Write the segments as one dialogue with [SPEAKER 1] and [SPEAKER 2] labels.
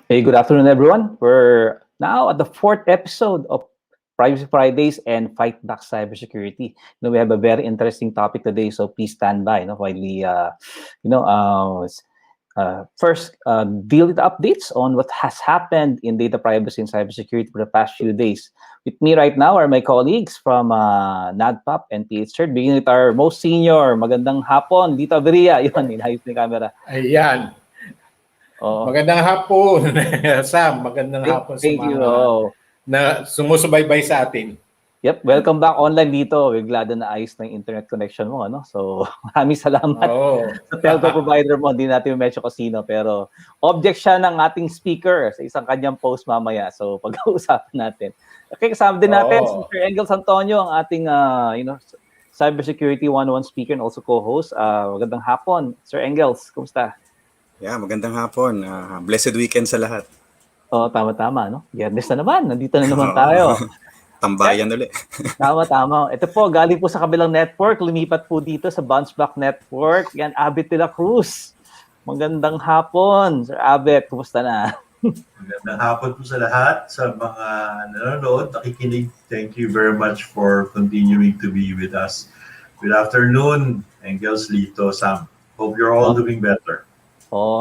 [SPEAKER 1] Hey, good afternoon, everyone. We're now at the fourth episode of Privacy Fridays and FightBack Cybersecurity. We have a very interesting topic today, so please stand by. While we, first deal with the updates on what has happened in data privacy and cybersecurity for the past few days. With me right now are my colleagues from NADPOP and PH-CERT. Beginning with our most senior, magandang hapon, Dito Averia. Yun, inayos ni camera.
[SPEAKER 2] Ayan.
[SPEAKER 1] Oh.
[SPEAKER 2] Magandang hapon, Sam. Magandang hapon sa mga na sumusubaybay sa atin.
[SPEAKER 1] Yep, welcome back online dito. We're glad na naayos na yung internet connection mo. So, maraming salamat sa telco provider mo. Hindi natin mention ko sino, pero object siya ng ating speaker sa isang kanyang post mamaya. So, pag-uusapan natin. Okay, kasama din natin si Sir Engels Antonio, ang ating Cybersecurity 101 speaker and also co-host. Magandang hapon, Sir Engels. Kumusta?
[SPEAKER 3] Yeah, magandang hapon. Blessed weekend sa lahat.
[SPEAKER 1] Tama-tama, no? Biyernes na naman. Nandito na naman tayo.
[SPEAKER 3] Tambayan ulit.
[SPEAKER 1] Tama. Ito po, galing po sa kabilang network. Lumipat po dito sa BounceBack Network. Yan, Abet de la Cruz. Magandang hapon, Sir Abet. Kumusta na?
[SPEAKER 4] Magandang hapon po sa lahat. Sa mga nanonood, nakikinig. Thank you very much for continuing to be with us. Good afternoon, Engels, Lito, Sam. Hope you're all doing better.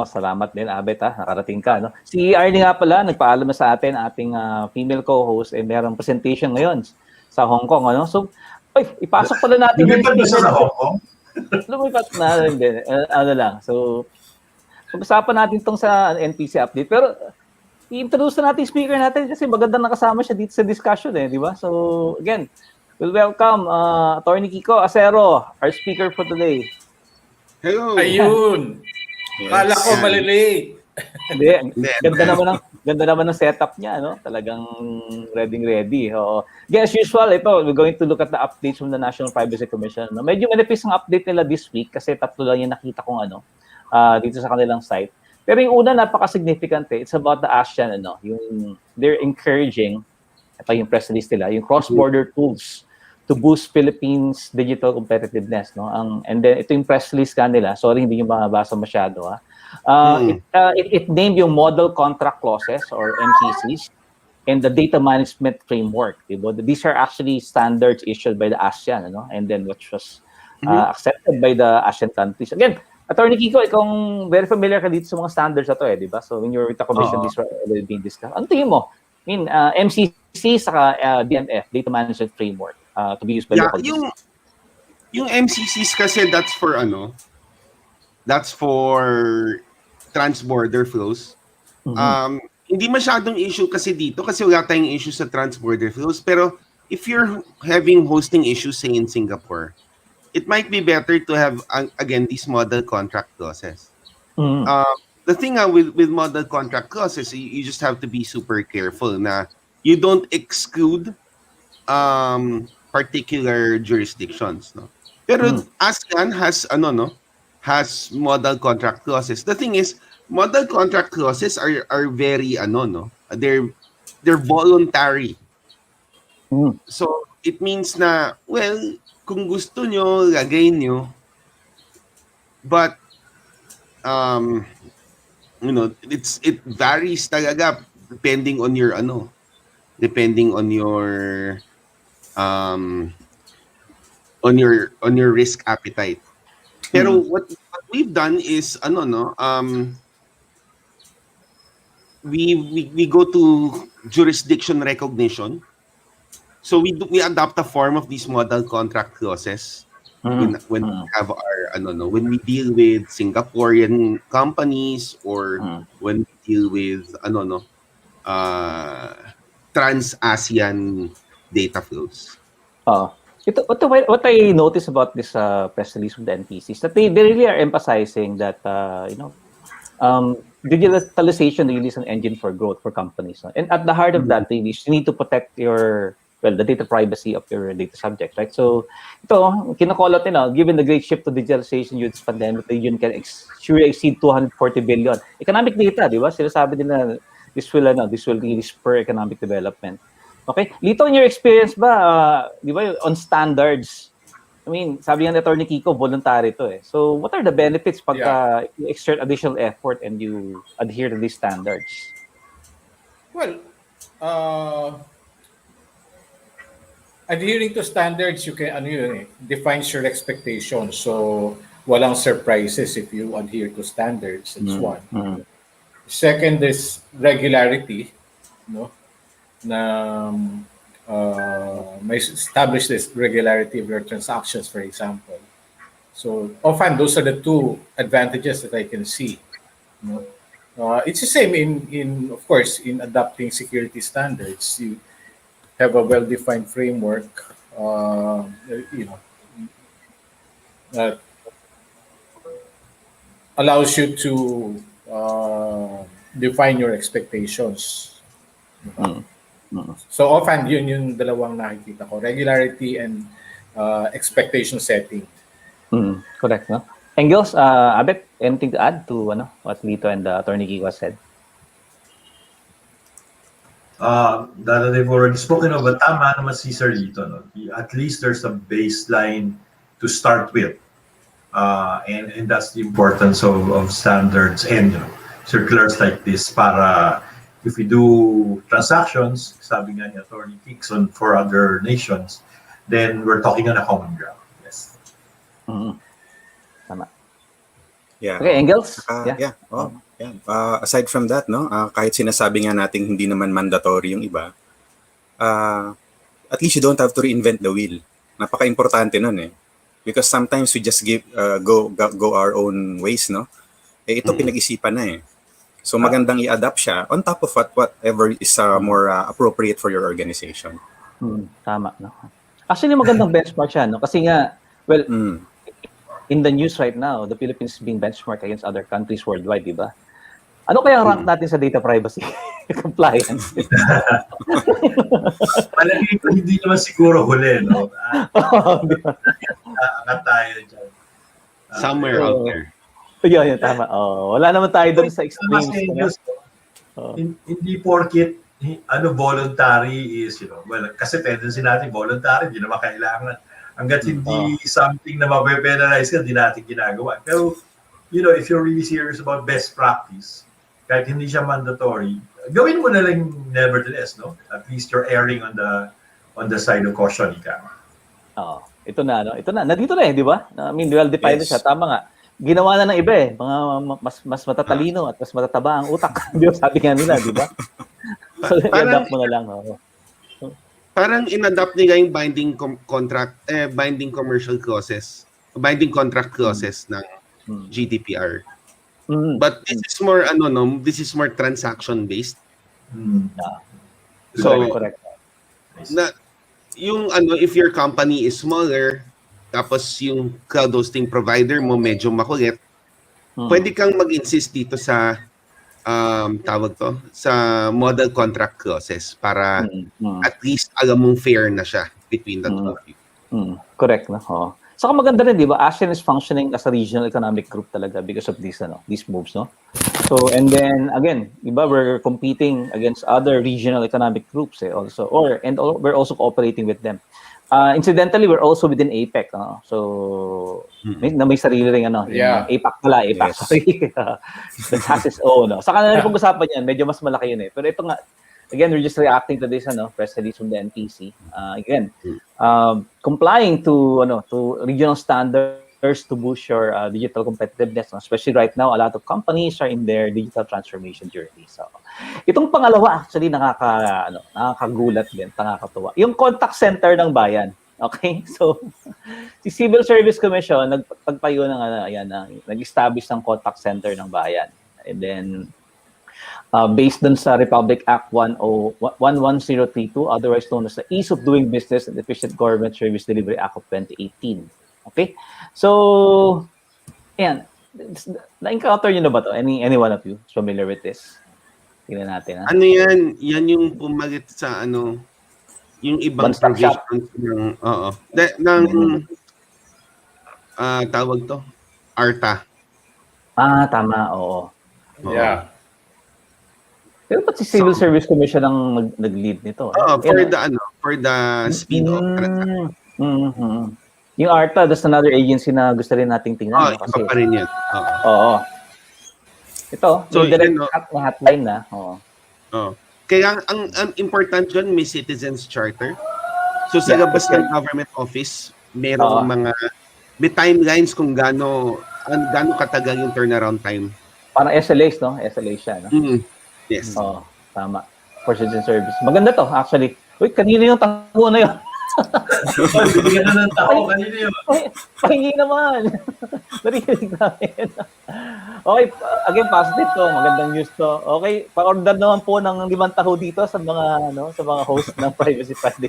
[SPEAKER 1] Salamat din, Abet, nakarating ka. No? Si Arnie nga pala, nagpaalam sa atin, ating female co-host, merong presentation ngayon sa Hong Kong. So, ipasok pala natin.
[SPEAKER 4] Lumipat na sa Hong Kong?
[SPEAKER 1] Lumipat na, hindi. So, pag-usapan natin itong sa NPC update. Pero, i-introduce na natin yung speaker natin kasi magandang nakasama siya dito sa discussion, di ba? So, again, we'll welcome Atty. Euston Acero, our speaker for today.
[SPEAKER 2] Hello! Ayun! Yes. Kala ko malilate.
[SPEAKER 1] Ganda naman ng setup niya, no? Talagang ready. Again, as usual, we're going to look at the updates from the National Privacy Commission. No? Medyo manipis ang update nila this week kasi 3 lang yung nakita kong dito sa kanilang site. Pero yung una, napaka-significant It's about the ASEAN, they're encouraging, ito yung press release nila, yung cross-border tools to boost Philippines' digital competitiveness, no? And then ito yung press release kanila. Sorry, hindi nyo mabasa masyado, It named yung model contract clauses or MCCs and the data management framework. Diba? These are actually standards issued by the ASEAN, and then which was accepted by the ASEAN countries. Again, Atty. Kiko, ikaw very familiar ka dito sa mga standards na to, di ba? So when you're with the commission, these were already being discussed. Ano tingin mo? MCC saka DMF, data management framework. To be used by local
[SPEAKER 5] yung MCCs kasi that's for trans-border flows. Hindi masyadong issue kasi dito kasi wala tayong issue sa trans-border flows, pero if you're having hosting issues say in Singapore, it might be better to have again these model contract clauses. The thing with model contract clauses, you just have to be super careful na you don't exclude particular jurisdictions, no? Pero ASEAN has has model contract clauses. The thing is, model contract clauses are very they're voluntary. So it means na, well, kung gusto nyo, lagay nyo. But it varies talaga depending on your on your risk appetite. Pero what we've done is we go to jurisdiction recognition. So we adopt a form of these model contract clauses when we have when we deal with Singaporean companies or when we deal with trans-ASEAN data flows.
[SPEAKER 1] What I noticed about this press release with the NPC is that they really are emphasizing that digitalization really is an engine for growth for companies. And at the heart of that, you need to protect the data privacy of your data subjects, right? So, ito, kinakolot nila, given the great shift to digitalization due to pandemic, the union can surely exceed 240 billion. Economic data, di ba? Sinasabi nila, this will really spur economic development. Okay? Lito, in your experience ba, di ba, on standards, I mean, sabi nga ni Atty. Kiko, voluntary to eh. So, what are the benefits pag you exert additional effort and you adhere to these standards?
[SPEAKER 2] Well, adhering to standards, you can defines your expectations. So, walang surprises if you adhere to standards. That's one. Second is regularity, may establish this regularity of your transactions, for example. So, often those are the two advantages that I can see. It's the same in of course, in adopting security standards. You have a well-defined framework, that allows you to define your expectations. So often, yun yung dalawang nakikita ko, regularity and expectation setting.
[SPEAKER 1] Correct, no? Engels, Abet, anything to add to what Lito and Atty. Kiko said?
[SPEAKER 4] That they've already spoken of, but tama naman si Sir Lito, no? At least there's a baseline to start with, and that's the importance of standards and circulars like this. Para if we do transactions, sabi nga ni Atty. Kiko, for other nations, then we're talking on a common ground. Yes.
[SPEAKER 1] Tama.
[SPEAKER 3] Yeah.
[SPEAKER 1] Okay, Engels.
[SPEAKER 3] Aside from that, kahit sinasabi nga natin hindi naman mandatory yung iba, at least you don't have to reinvent the wheel. Napaka-importante nun eh. Because sometimes we just go our own ways, no? Ito pinag-isipan na eh. So magandang i-adapt siya on top of whatever is more appropriate for your organization.
[SPEAKER 1] Tama, no? Actually, magandang benchmark siya, no? Kasi nga, well, in the news right now, the Philippines is being benchmarked against other countries worldwide, di ba? Ano kaya ang rank natin sa data privacy compliance?
[SPEAKER 4] Malagay ko hindi naman siguro huli, no? Angat tayo dyan.
[SPEAKER 5] Somewhere out there.
[SPEAKER 1] Yun, tama. Wala naman tayo doon sa extremes.
[SPEAKER 4] Hindi porket voluntary is, well, kasi tendency natin voluntary, hindi naman kailangan. Hanggat hindi something na mape-penalize ka, hindi natin ginagawa. Pero, if you're really serious about best practice, kahit hindi siya mandatory, gawin mo na lang nevertheless, no? At least you're erring on the side of caution, ika.
[SPEAKER 1] Ito na. Nandito na eh, di ba? I mean, well-defined siya. Tama nga. Ginawa na ng iba eh. Mga mas matatalino at mas matataba ang utak. Di ba? Sabi nga nila, di ba? So, i-adapt mo na lang.
[SPEAKER 5] Parang in-adapt nila yung binding commercial clauses, binding contract clauses ng GDPR. But this is more this is more transaction based. So
[SPEAKER 1] correct.
[SPEAKER 5] Yung if your company is smaller, tapos yung cloud hosting provider mo medyo makulit, pwede kang mag-insist dito sa sa model contract clauses para at least alam mong fair na siya between the two of you.
[SPEAKER 1] Correct, no? Saka maganda rin, di ba? ASEAN is functioning as a regional economic group talaga because of these moves, no? So, and then again, di ba, we're competing against other regional economic groups also, we're also cooperating with them. Incidentally, we're also within APEC, no? So, may sarili ring
[SPEAKER 2] Yeah.
[SPEAKER 1] APAC pala, APAC,
[SPEAKER 3] Yes.
[SPEAKER 1] sorry. That has its own, no? Saka na pag-usapan yan, medyo mas malaki yun Pero ito nga, again, we're just reacting to this press release from the NPC. Again, complying to regional standards to boost your digital competitiveness, especially right now, a lot of companies are in their digital transformation journey. So, itong pangalawa actually nakakagulat din, nakakatuwa. Yung contact center ng bayan. Okay? So, si Civil Service Commission nagpagtayo ng nag-establish ng contact center ng bayan. And then based dun sa Republic Act 11032, otherwise known as the Ease of Doing Business and Efficient Government Service Delivery Act of 2018. Okay? So, ayan. Na-encounter nyo na ba to? Any one of you is familiar with this? Tingnan natin, ha?
[SPEAKER 5] Ano yan? Yan yung pumalit sa yung ibang
[SPEAKER 1] One-stop shop.
[SPEAKER 5] provisions tawag to? ARTA.
[SPEAKER 1] Tama, oo.
[SPEAKER 2] Yeah.
[SPEAKER 1] Pero ba't si Civil Service Commission ang nag-lead nito?
[SPEAKER 5] For the speed of transaction.
[SPEAKER 1] Yung ARTA, that's another agency na gusto rin nating tingnan.
[SPEAKER 5] Iba pa rin yan.
[SPEAKER 1] Oo. Ito,
[SPEAKER 5] So,
[SPEAKER 1] yung direct hotline na. Oo.
[SPEAKER 5] Kaya ang important dyan, may citizens charter. So sa labas ng government office, merong may timelines kung gaano katagal yung turnaround time.
[SPEAKER 1] Parang SLAs, no? SLA siya, no?
[SPEAKER 5] Yes.
[SPEAKER 1] Oo, tama. For citizen service. Maganda to, actually. Uy, kanina yung tango na yun.
[SPEAKER 4] Bibigyan na ng tao, kanina yun.
[SPEAKER 1] Pahingi naman. Narinig namin. Okay, again, positive to. Magandang news to. Okay, pa-order naman po ng 5 taho dito sa mga host ng Privacy Friday.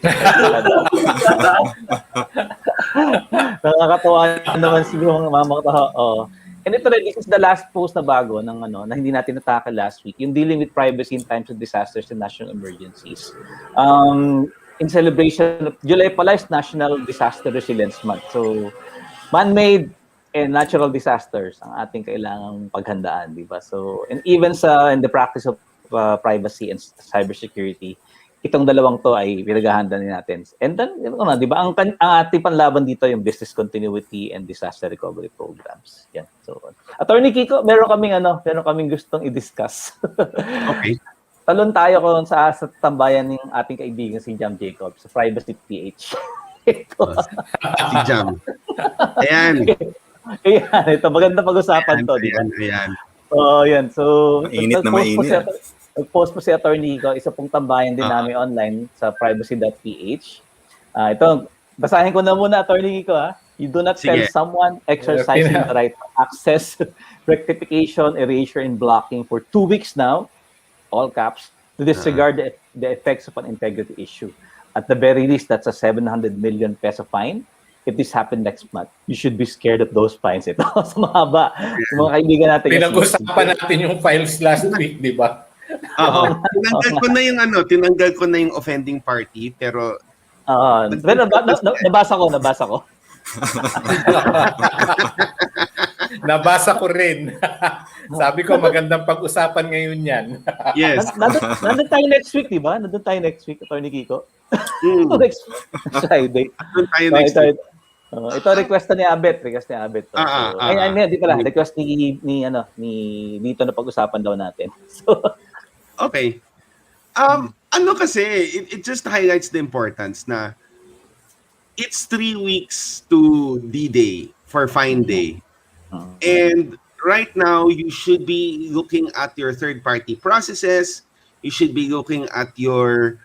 [SPEAKER 1] Nakakatawa naman siguro mga taho. Oh. And ito rin, this is the last post na bago na hindi natin nataka last week, yung dealing with privacy in times of disasters and national emergencies. In celebration of July pala is National Disaster Resilience Month. So, man-made and natural disasters ang ating kailangang paghandaan, di ba? So, and even in the practice of privacy and cybersecurity, itong dalawang to ay pinaghahandaan natin. And then, di ba, ang ating panlaban dito yung business continuity and disaster recovery programs. Yan. So, Attorney Kiko, meron kaming gustong i-discuss.
[SPEAKER 5] Okay.
[SPEAKER 1] Talon tayo kung sa tambayan ng ating kaibigan si Jam Jacob sa Privacy PH.
[SPEAKER 5] Si Jam. Ayan.
[SPEAKER 1] Ayan, ito maganda pag-usapan to, di ba?
[SPEAKER 5] Ayan.
[SPEAKER 1] Yan. So,
[SPEAKER 3] mainit na mainit.
[SPEAKER 1] Nag-post po si Attorney Kiko, isa pong tambayan din namin online sa privacy.ph. Ito, basahin ko na muna, Attorney Kiko, ha? You do not tell someone exercising the right to access, rectification, erasure, and blocking for 2 weeks now, all caps, to disregard the effects of an integrity issue. At the very least, that's a 700 million peso fine. If this happened next month, you should be scared of those fines. Ito, sa mahaba. Sa mga kaibigan natin.
[SPEAKER 2] Pinag-usapan natin yung files last week, di ba?
[SPEAKER 5] Oo. Tinanggal ko na yung offending party, pero
[SPEAKER 1] pero nabasa ko.
[SPEAKER 2] Nabasa ko rin. Sabi ko, magandang pag-usapan ngayon yan.
[SPEAKER 5] Yes.
[SPEAKER 1] Nandun tayo next week, di ba? Nandun tayo next week, Attorney Kiko. Next Friday.
[SPEAKER 5] Nandun tayo next week.
[SPEAKER 1] Ito request ni Abet. Hindi pala. Request ni dito na pag-usapan daw natin. So,
[SPEAKER 5] okay. Kasi, it just highlights the importance na it's 3 weeks to D-Day for Fine Day. And right now, you should be looking at your third-party processes. You should be looking at your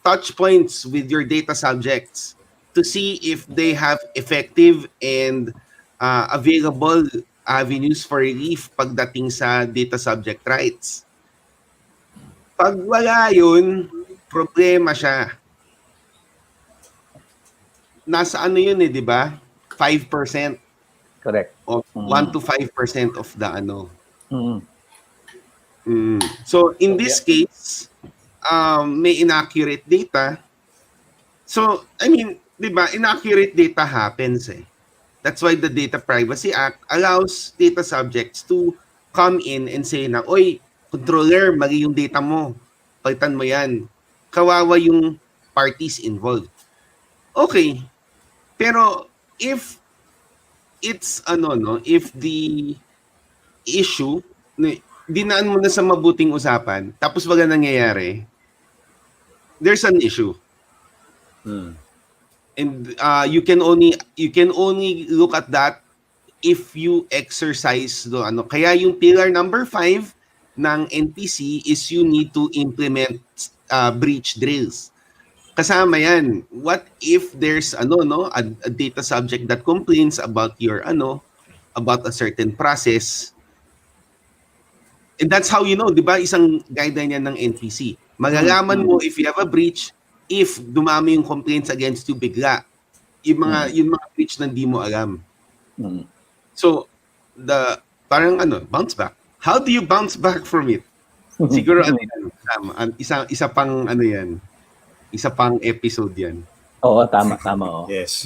[SPEAKER 5] touch points with your data subjects to see if they have effective and available avenues for relief pagdating sa data subject rights. Pag wala yun, problema siya. Nasa di ba? 5%.
[SPEAKER 1] correct.
[SPEAKER 5] Of 1 to 5% of the So in this case, may inaccurate data. So, 'di ba, inaccurate data happens eh. That's why the Data Privacy Act allows data subjects to come in and say na, oy, controller, mali yung data mo. Palitan mo yan. Kawawa yung parties involved. Okay. Pero if it's if the issue dinaan mo na sa mabuting usapan tapos wala nangyayari, there's an issue. And you can only look at that if you exercise kaya yung pillar number 5 ng NPC is you need to implement breach drills. Kasama yan. What if there's a data subject that complains about your about a certain process? And that's how di ba, isang guideline yan ng NPC. Malalaman mo if you have a breach if dumami yung complaints against you bigla. Yung mga breach na di mo alam. So, parang bounce back. How do you bounce back from it? Siguro isa pang yan. Isa pang episode yan.
[SPEAKER 1] Oo, tama. Oo.
[SPEAKER 3] Yes.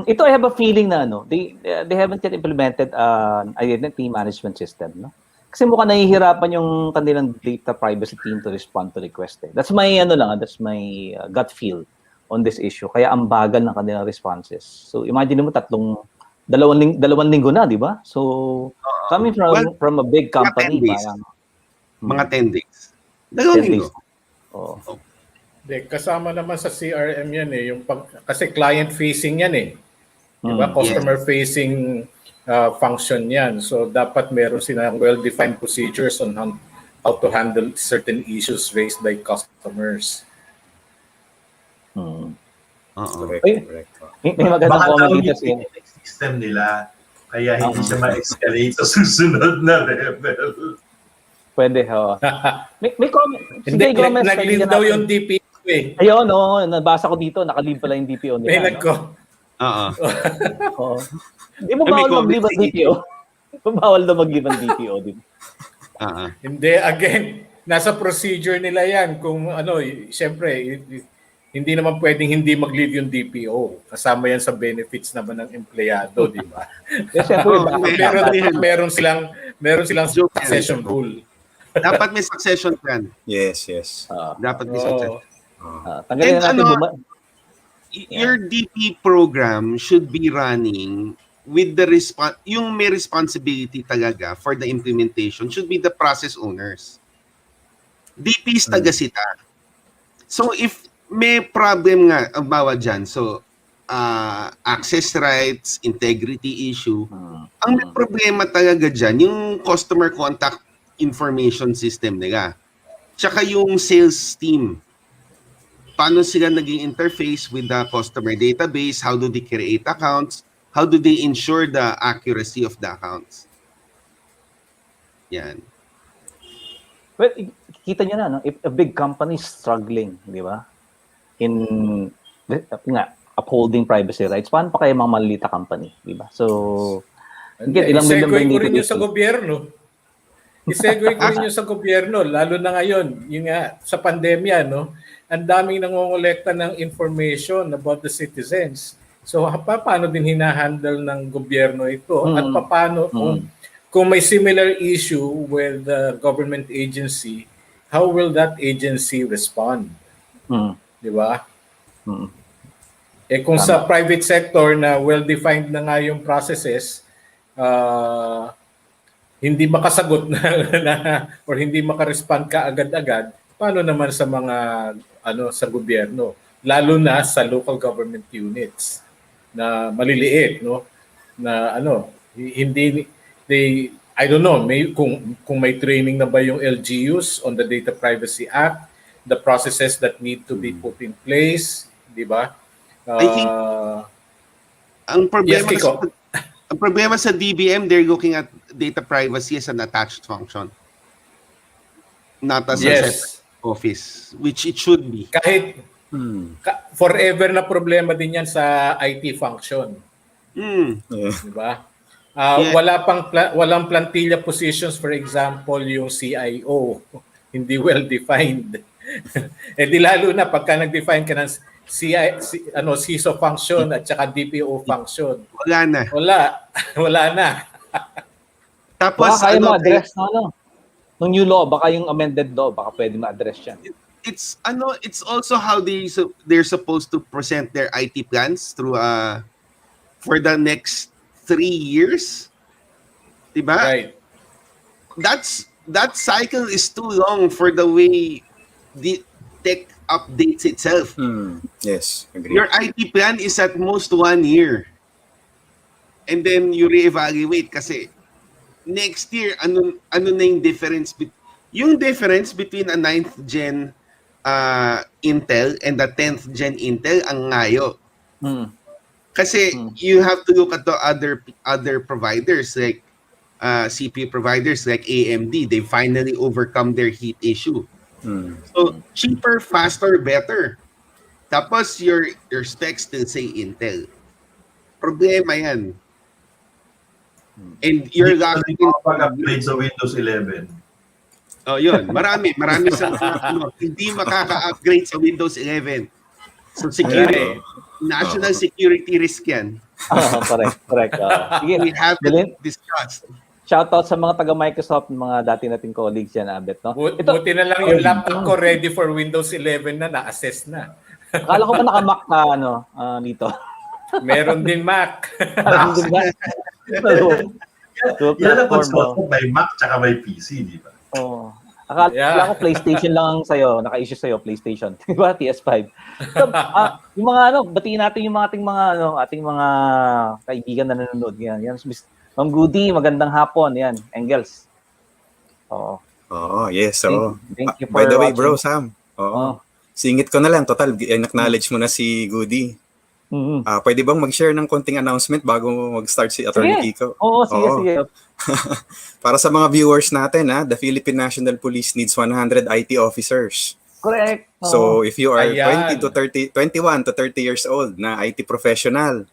[SPEAKER 1] Ito I have a feeling na they haven't yet implemented an identity management system, no? Kasi mukhang nahihirapan yung kanilang data privacy team to respond to request. That's my that's my gut feel on this issue. Kaya ang bagal ng kanilang responses. So imagine mo dalawang linggo na, di ba? So coming from a big company,
[SPEAKER 5] mga 10 days. Dalawang linggo.
[SPEAKER 1] Oh.
[SPEAKER 2] Kasama naman sa CRM yan yung kasi client facing yan Di ba? Customer facing function yan. So dapat meron silang well-defined procedures on how to handle certain issues raised by customers.
[SPEAKER 3] Correct.
[SPEAKER 1] May magandang
[SPEAKER 4] Baka
[SPEAKER 1] comment
[SPEAKER 4] daw
[SPEAKER 1] dito
[SPEAKER 4] yung system nila, kaya hindi siya ma-escalate sa susunod na level.
[SPEAKER 1] Pwede, may comment.
[SPEAKER 2] Hindi, nag-leave daw yung DPO
[SPEAKER 1] Ayun, nabasa ko dito, naka-leave pala yung DPO nila.
[SPEAKER 2] May
[SPEAKER 1] Hindi mo bawal mag-leave ang DPO. Bawal na mag-leave ang DPO din.
[SPEAKER 2] Hindi, again, nasa procedure nila yan. Kung siyempre, hindi naman pwedeng hindi mag-leave yung DPO. Kasama yan sa benefits naman ng empleyado, di ba? Meron silang succession rule.
[SPEAKER 5] Dapat may succession plan.
[SPEAKER 3] Yes.
[SPEAKER 5] Dapat may succession.
[SPEAKER 1] Tanggalin na natin
[SPEAKER 5] your DP program should be running with the yung may responsibility talaga for the implementation should be the process owners. DPs taga-sita. So if may problem nga bawa dyan, so access rights, integrity issue, ang may problema talaga dyan, yung customer contact information system nila. Tsaka yung sales team. Paano sila naging interface with the customer database? How do they create accounts? How do they ensure the accuracy of the accounts? Yan.
[SPEAKER 1] Well, kita nyo na, if a big company is struggling, di ba? In upholding privacy rights, paano pa kayo mga malilita company, di ba? So, ilang
[SPEAKER 2] isegue ko rin yung sa gobyerno. Isegue ko rin yung sa gobyerno, lalo na ngayon, yung sa pandemya, ang daming nangongolekta ng information about the citizens. So, paano din hinahandle ng gobyerno ito? At paano kung may similar issue with the government agency, how will that agency respond? Di ba? Kung sa private sector na well-defined na nga yung processes, hindi makasagot or hindi makarespond ka agad-agad, paano naman sa mga sa gobyerno, lalo na sa local government units na maliliit, na hindi I don't know, kung may training na ba yung LGUs on the Data Privacy Act, the processes that need to be put in place, di ba?
[SPEAKER 5] I think ang problema sa DBM, they're looking at data privacy as an attached function, not as a separate office, which it should be.
[SPEAKER 2] Kahit forever na problema din yan sa IT function. Diba? Walang plantilla positions, for example, yung CIO, hindi well defined. Di lalo na pagka nag-define ka ng CISO function at saka DPO function.
[SPEAKER 5] Wala na.
[SPEAKER 2] Wala na.
[SPEAKER 5] Tapos
[SPEAKER 1] Baka kaya ma-address nung new law, baka yung amended law, baka pwede ma-address yan.
[SPEAKER 5] it's also how they're supposed to present their IT plans through for the next 3 years. Diba?
[SPEAKER 2] Right.
[SPEAKER 5] That cycle is too long for the way the tech updates itself.
[SPEAKER 3] Yes, agree.
[SPEAKER 5] Your IT plan is at most 1 year. And then you reevaluate kasi next year, ano na yung difference? Yung difference between a 9th gen Intel and the 10th gen Intel ang ngayo. Kasi you have to look at the other providers like CPU providers like AMD. They finally overcome their heat issue. So cheaper, faster, better. Tapos your specs still say Intel. Problema yan. And you're locked in.
[SPEAKER 4] Pag-upgrade sa Windows 11.
[SPEAKER 5] Oh, yun. Marami sa hindi makaka-upgrade sa Windows 11. So security, national security risk yan.
[SPEAKER 1] Correct. Sige,
[SPEAKER 5] We have to discuss.
[SPEAKER 1] Shoutout sa mga taga-Microsoft, mga dati nating colleagues yan, Abet. No?
[SPEAKER 2] Buti na lang yung laptop ko ready for Windows 11 na-assess na.
[SPEAKER 1] Akala ko pa naka-Mac ka, dito.
[SPEAKER 2] Meron din Mac.
[SPEAKER 1] Parang din ba?
[SPEAKER 4] Yan ang consult may Mac tsaka may PC, di ba?
[SPEAKER 1] Oo. Akala ko PlayStation lang ang sa'yo, naka-issue sa'yo, PlayStation. Di ba? PS5. So, yung mga batiin natin yung ating mga kaibigan na nanonood. Yan. Ma'am Goody, magandang hapon. Yan, Engels. Oo.
[SPEAKER 3] Yes. So,
[SPEAKER 1] thank you for
[SPEAKER 3] by the way,
[SPEAKER 1] watching.
[SPEAKER 3] bro, Sam. Singit ko na lang. Total, acknowledge mo na si Goody. Pwede bang mag-share ng konting announcement bago mag-start si Atty. Kiko?
[SPEAKER 1] Oo, sige.
[SPEAKER 3] Para sa mga viewers natin, the Philippine National Police needs 100 IT officers.
[SPEAKER 1] Correct.
[SPEAKER 3] So, if you are
[SPEAKER 2] Ayan.
[SPEAKER 3] 21 to 30 years old na IT professional,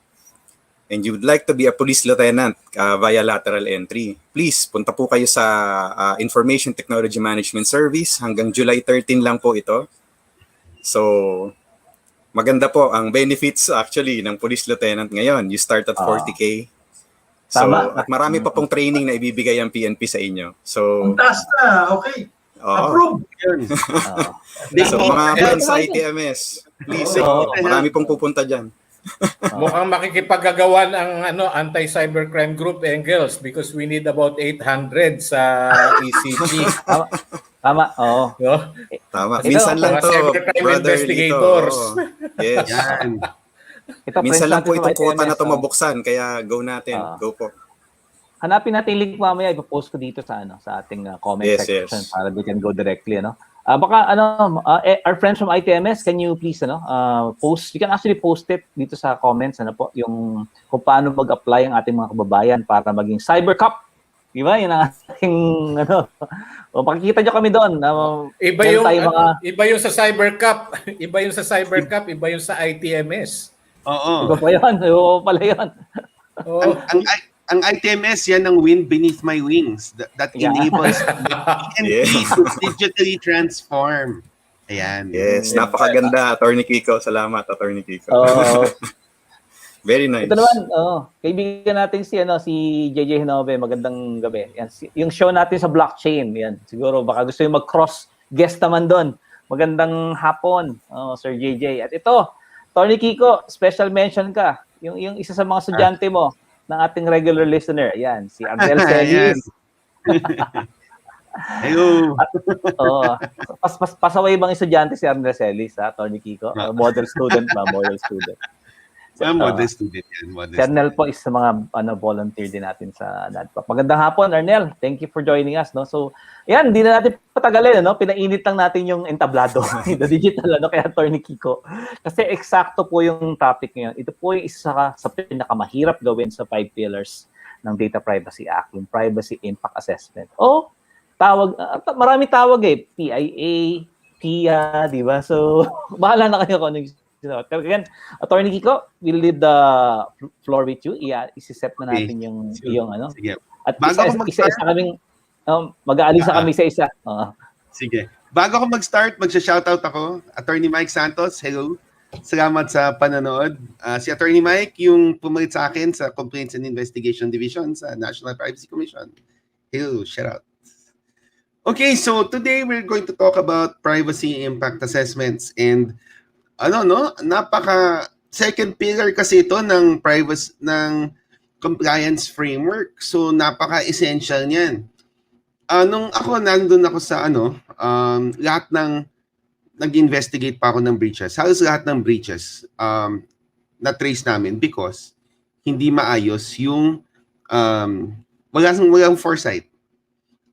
[SPEAKER 3] and you would like to be a police lieutenant via lateral entry, please punta po kayo sa Information Technology Management Service. Hanggang July 13 lang po ito. So, maganda po ang benefits actually ng police lieutenant ngayon. You start at 40K. So,
[SPEAKER 1] Tama.
[SPEAKER 3] at marami pa pong training na ibibigay ang PNP sa inyo. So,
[SPEAKER 4] Ang taas na, okay. Approve.
[SPEAKER 3] So, mga friends sa ITMS, please, marami pong pupunta dyan.
[SPEAKER 2] Mukhang makikipagagawan ang anti-cybercrime group, Engels, because we need about 800 sa ECG.
[SPEAKER 1] Tama. Oo.
[SPEAKER 2] No?
[SPEAKER 3] Tama. Minsan lang
[SPEAKER 2] mga
[SPEAKER 3] to,
[SPEAKER 2] cybercrime
[SPEAKER 3] brother
[SPEAKER 2] investigators.
[SPEAKER 3] Lito. Yes.
[SPEAKER 5] Yan.
[SPEAKER 3] Minsan lang po itong quota na
[SPEAKER 1] to
[SPEAKER 3] mabuksan, kaya go natin. Go po.
[SPEAKER 1] Hanapin natin yung link mamaya, ipopost ko dito sa sa ating comment section para we can go directly, baka our friends from ITMS, can you please post, you can actually post it dito sa comments yung kung paano mag-apply ang ating mga kababayan para maging cyber cop. Di ba? Yun ang ating pakikita nyo kami doon.
[SPEAKER 2] Iba yung sa cyber cop, iba yung sa cyber cop, iba yung sa ITMS.
[SPEAKER 5] Oo.
[SPEAKER 1] Iba pa yun. Iba pala yun.
[SPEAKER 5] Ang ITMS, yan ang wind beneath my wings that enables PNP to digitally transform. Ayan.
[SPEAKER 3] Yes, napakaganda, Atty. Kiko. Salamat, Atty. Kiko. Very nice.
[SPEAKER 1] Ito naman, kaibigan natin si JJ Hinove, magandang gabi. Yan, yung show natin sa blockchain, yan. Siguro baka gusto yung mag-cross guest naman doon. Magandang hapon, Sir JJ. At ito, Atty. Kiko, special mention ka. Yung isa sa mga estudyante mo, ng ating regular listener. Yan, si Angel Celis.
[SPEAKER 5] Hello.
[SPEAKER 1] Pasaway bang estudyante si Angel Celis, Atty. Kiko? Model student ba? Model student.
[SPEAKER 5] Model student yan.
[SPEAKER 1] Si Arnel po is sa mga volunteer din natin sa NADPOP. Magandang hapon, Arnel. Thank you for joining us. So, yan, hindi na natin patagalin. Pinainit lang natin yung entablado, the digital, kay Atty. Kiko. Kasi eksakto po yung topic ngayon. Ito po yung isa sa pinakamahirap gawin sa 5 pillars ng Data Privacy Act, yung Privacy Impact Assessment. Marami tawag PIA, PIA, di ba? So, bahala na kayo kung ano yung pero again, Atty. Kiko, we'll leave the floor with you. Isi-set na natin yung
[SPEAKER 5] Sige.
[SPEAKER 1] At isa-isa kaming mag-aalisa kami sa isa.
[SPEAKER 5] Sige. Bago ako mag-start, magsha-shoutout ako. Atty. Mike Santos, hello. Salamat sa panonood. Si Attorney Mike, yung pumalit sa akin sa Complaints and Investigation Division sa National Privacy Commission. Hello, shout out. Okay, so today we're going to talk about privacy impact assessments and napaka second pillar kasi ito ng privacy ng compliance framework. So napaka-essential niyan. Nung nandun ako sa lahat ng nag-investigate pa ako ng breaches. Halos lahat ng breaches na-trace namin because hindi maayos yung walang foresight.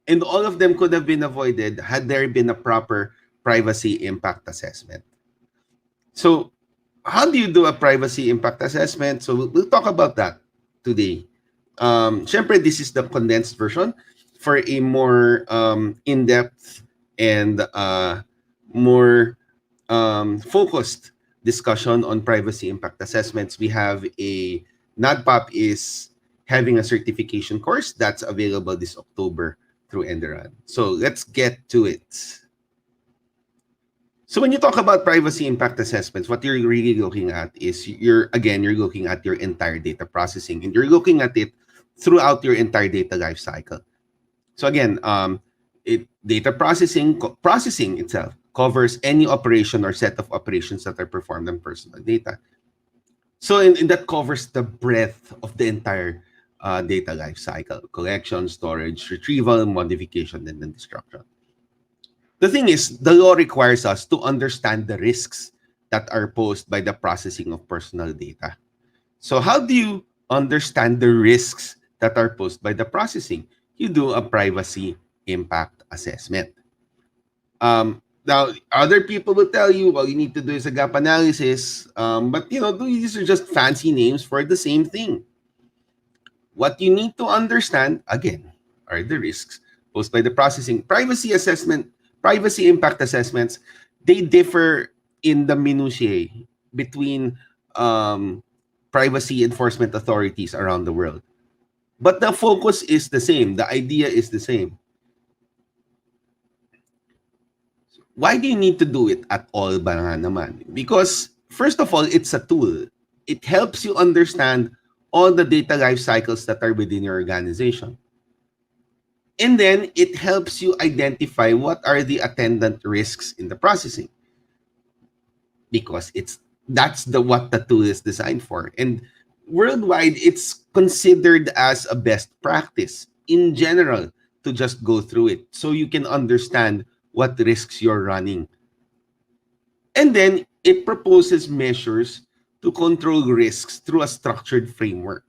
[SPEAKER 5] And all of them could have been avoided had there been a proper privacy impact assessment. So, how do you do a privacy impact assessment? So, we'll talk about that today. Syempre, this is the condensed version for a more in-depth and more focused discussion on privacy impact assessments. We have a NADPOP is having a certification course that's available this October through Enderan. So let's get to it. So when you talk about privacy impact assessments, what you're really looking at is you're looking at your entire data processing, and you're looking at it throughout your entire data life cycle. So again, data processing itself covers any operation or set of operations that are performed on personal data. So in that covers the breadth of the entire data life cycle: collection, storage, retrieval, modification, and then destruction. The thing is, the law requires us to understand the risks that are posed by the processing of personal data. So how do you understand the risks that are posed by the processing? You do a privacy impact assessment. Now, other people will tell you, well, you need to do is a gap analysis. But these are just fancy names for the same thing. What you need to understand, again, are the risks posed by the processing. Privacy impact assessments, they differ in the minutiae between privacy enforcement authorities around the world. But the focus is the same. The idea is the same. Why do you need to do it at all ba naman? Because, first of all, it's a tool. It helps you understand all the data life cycles that are within your organization. And then it helps you identify what are the attendant risks in the processing. Because that's what the tool is designed for. And worldwide, it's considered as a best practice in general to just go through it so you can understand what risks you're running. And then it proposes measures to control risks through a structured framework.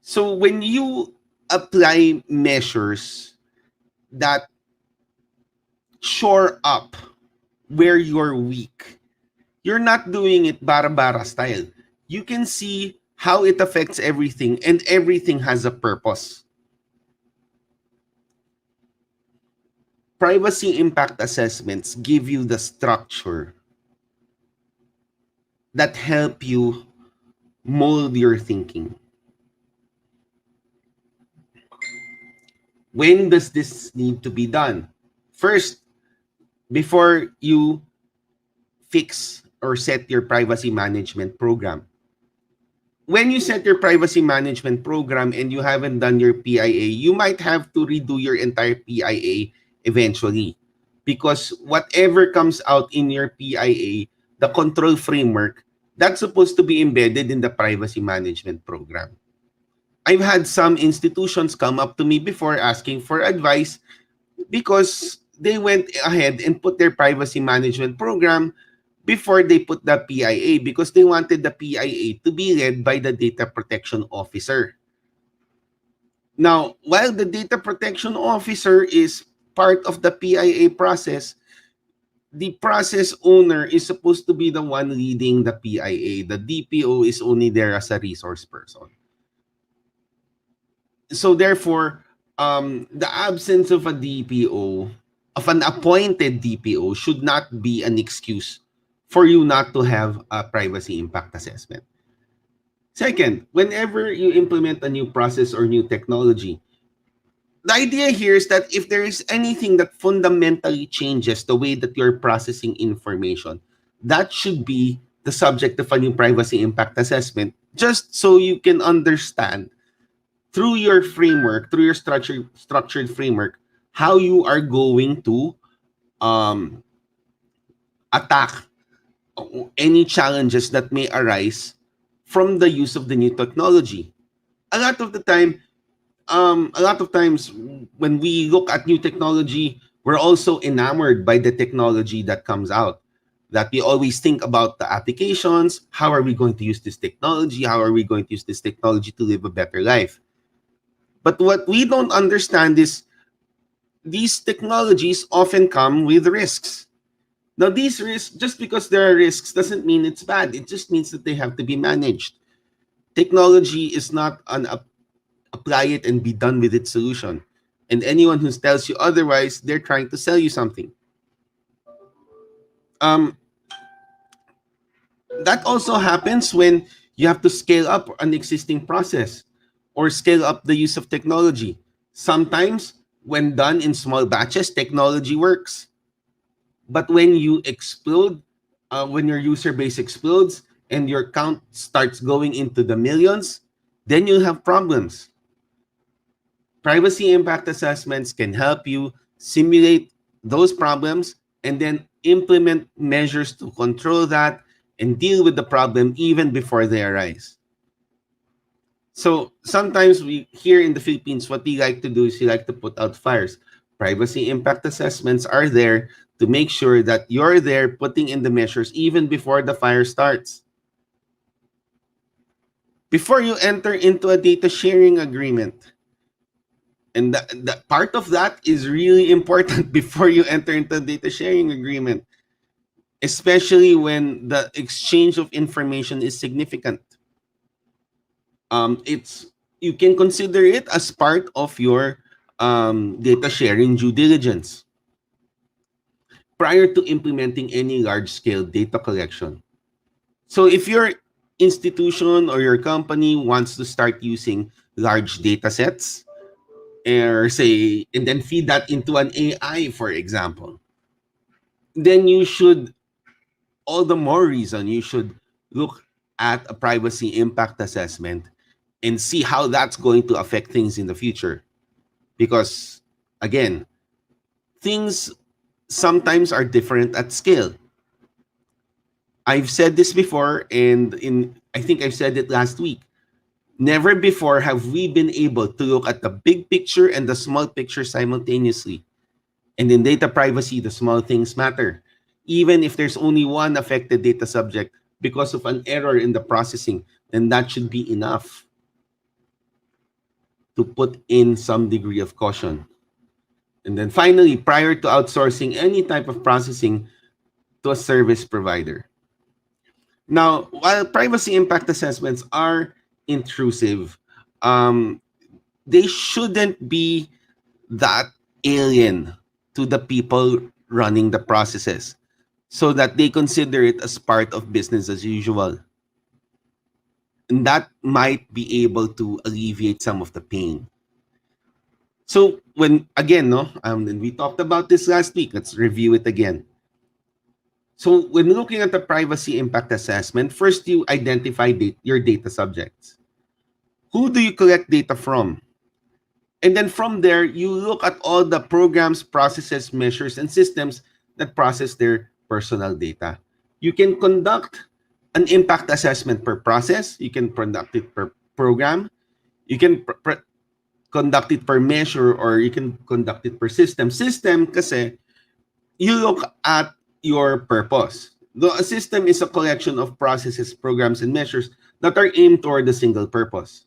[SPEAKER 5] So when you apply measures that shore up where you're weak, you're not doing it bara-bara style. You can see how it affects everything, and everything has a purpose. Privacy impact assessments give you the structure that help you mold your thinking. When does this need to be done? First, before you fix or set your privacy management program. When you set your privacy management program and you haven't done your PIA, you might have to redo your entire PIA eventually. Because whatever comes out in your PIA, the control framework, that's supposed to be embedded in the privacy management program. I've had some institutions come up to me before asking for advice because they went ahead and put their privacy management program before they put the PIA because they wanted the PIA to be led by the data protection officer. Now, while the data protection officer is part of the PIA process, the process owner is supposed to be the one leading the PIA. The DPO is only there as a resource person. So therefore, the absence of a DPO, of an appointed DPO, should not be an excuse for you not to have a privacy impact assessment. Second, whenever you implement a new process or new technology, the idea here is that if there is anything that fundamentally changes the way that you're processing information, that should be the subject of a new privacy impact assessment, just so you can understand through your framework, through your structured framework, how you are going to attack any challenges that may arise from the use of the new technology. A lot of times when we look at new technology, we're also enamored by the technology that comes out. That we always think about the applications. How are we going to use this technology? How are we going to use this technology to live a better life? But what we don't understand is these technologies often come with risks. Now, these risks, just because there are risks, doesn't mean it's bad. It just means that they have to be managed. Technology is not an apply it and be done with its solution. And anyone who tells you otherwise, they're trying to sell you something. That also happens when you have to scale up an existing process or scale up the use of technology. Sometimes, when done in small batches, technology works. But when you explode, when your user base explodes and your count starts going into the millions, then you'll have problems. Privacy impact assessments can help you simulate those problems and then implement measures to control that and deal with the problem even before they arise. So sometimes we here in the Philippines, what we like to do is we like to put out fires. Privacy impact assessments are there to make sure that you're there putting in the measures even before the fire starts. Before you enter into a data sharing agreement, and that part of that is really important before you enter into a data sharing agreement, especially when the exchange of information is significant. You can consider it as part of your data sharing due diligence prior to implementing any large-scale data collection. So if your institution or your company wants to start using large data sets, or say, and then feed that into an AI, for example, then you should, all the more reason, you should look at a privacy impact assessment and see how that's going to affect things in the future. Because, again, things sometimes are different at scale. I've said this before, and I think I've said it last week. Never before have we been able to look at the big picture and the small picture simultaneously. And in data privacy, the small things matter. Even if there's only one affected data subject because of an error in the processing, then that should be enough to put in some degree of caution. And then finally, prior to outsourcing any type of processing to a service provider. Now, while privacy impact assessments are intrusive, they shouldn't be that alien to the people running the processes so that they consider it as part of business as usual. And that might be able to alleviate some of the pain. So when, again, and we talked about this last week, let's review it again. So when looking at the privacy impact assessment, first you identify your data subjects. Who do you collect data from? And then from there, you look at all the programs, processes, measures, and systems that process their personal data. You can conduct an impact assessment per process. You can conduct it per program. You can conduct it per measure, or you can conduct it per system. System kasi you look at your purpose. A system is a collection of processes, programs, and measures that are aimed toward a single purpose.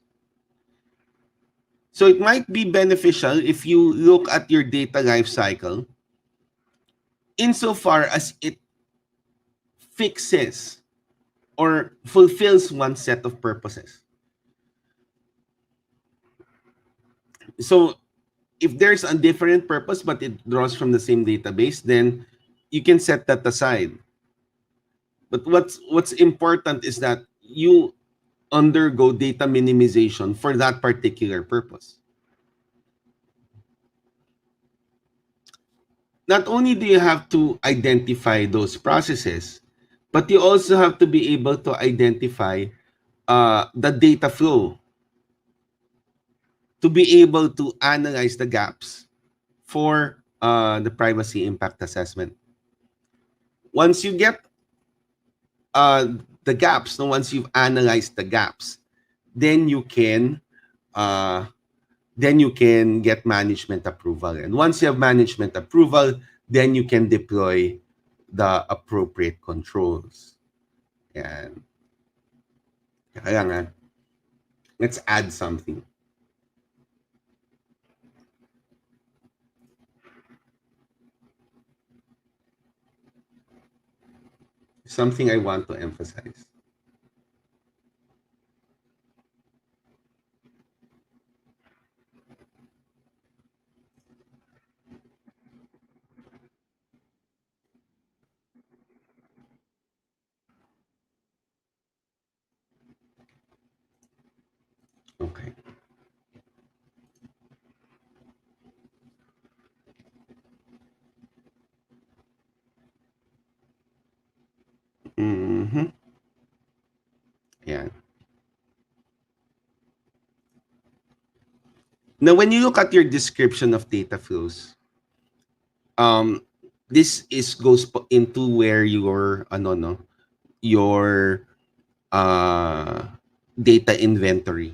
[SPEAKER 5] So it might be beneficial if you look at your data life cycle insofar as it fixes or fulfills one set of purposes. So if there's a different purpose but it draws from the same database, then you can set that aside. But what's important is that you undergo data minimization for that particular purpose. Not only do you have to identify those processes, but you also have to be able to identify the data flow to be able to analyze the gaps for the privacy impact assessment. Once you get the gaps, no, once you've analyzed the gaps, then you can get management approval. And once you have management approval, then you can deploy the appropriate controls. And let's add something. Something I want to emphasize. Okay. Yeah. Now, when you look at your description of data flows, this goes into where your your data inventory.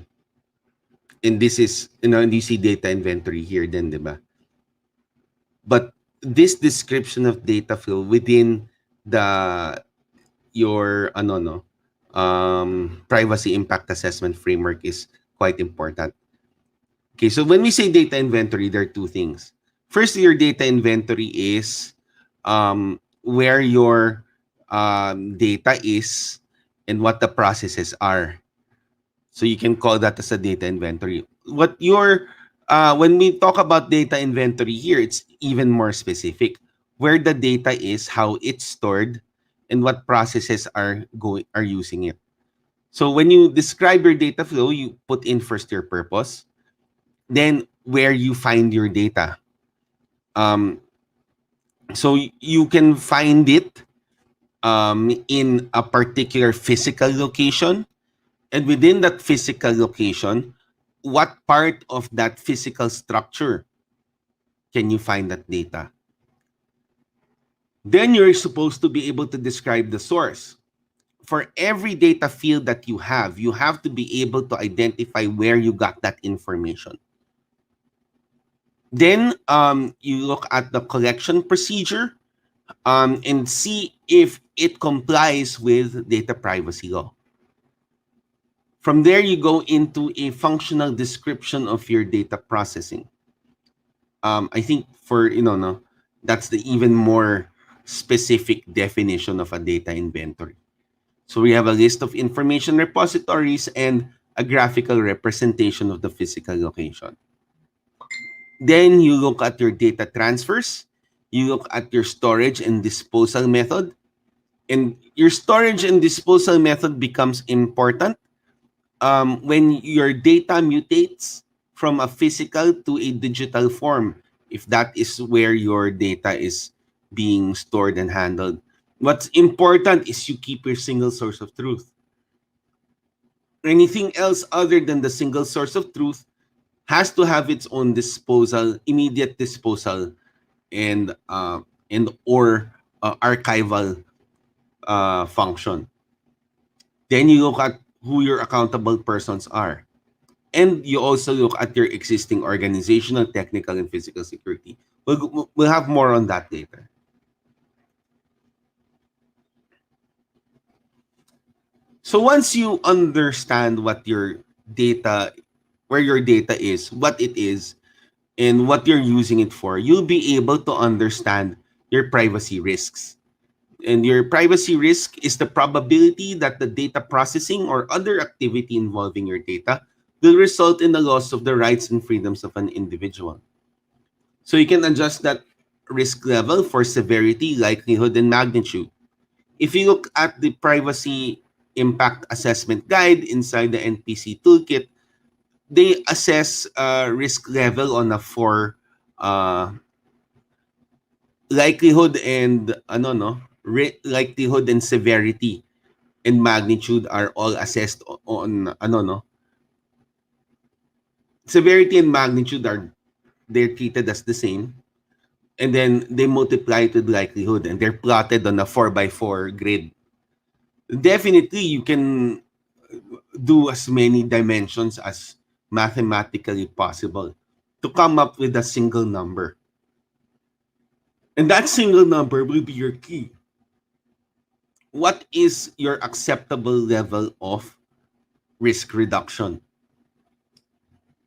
[SPEAKER 5] And this is, you see data inventory here then, diba? But this description of data flow within your privacy impact assessment framework is quite important. Okay, so when we say data inventory, there are two things. First, your data inventory is where your data is and what the processes are. So you can call that as a data inventory. When we talk about data inventory here, it's even more specific. Where the data is, how it's stored, and what processes are using it. So when you describe your data flow, you put in first your purpose, then where you find your data. So you can find it in a particular physical location, and within that physical location, what part of that physical structure can you find that data? Then you're supposed to be able to describe the source. For every data field that you have to be able to identify where you got that information. Then you look at the collection procedure and see if it complies with data privacy law. From there, you go into a functional description of your data processing. I think that's the even more specific definition of a data inventory. So we have a list of information repositories and a graphical representation of the physical location. Then you look at your data transfers. You look at your storage and disposal method. And your storage and disposal method becomes important when your data mutates from a physical to a digital form, if that is where your data is being stored and handled. What's important is you keep your single source of truth. Anything else other than the single source of truth has to have its own disposal, immediate disposal, and or archival function. Then you look at who your accountable persons are. And you also look at your existing organizational, technical, and physical security. We'll have more on that later. So once you understand what your data, where your data is, what it is, and what you're using it for, you'll be able to understand your privacy risks. And your privacy risk is the probability that the data processing or other activity involving your data will result in the loss of the rights and freedoms of an individual. So you can adjust that risk level for severity, likelihood, and magnitude. If you look at the Privacy Impact Assessment Guide inside the NPC Toolkit, they assess risk level on a 4 likelihood and likelihood and severity and magnitude are all assessed on severity and magnitude they're treated as the same, and then they multiply to the likelihood, and they're plotted on a 4x4 grid. Definitely, you can do as many dimensions as mathematically possible to come up with a single number. And that single number will be your key. What is your acceptable level of risk reduction?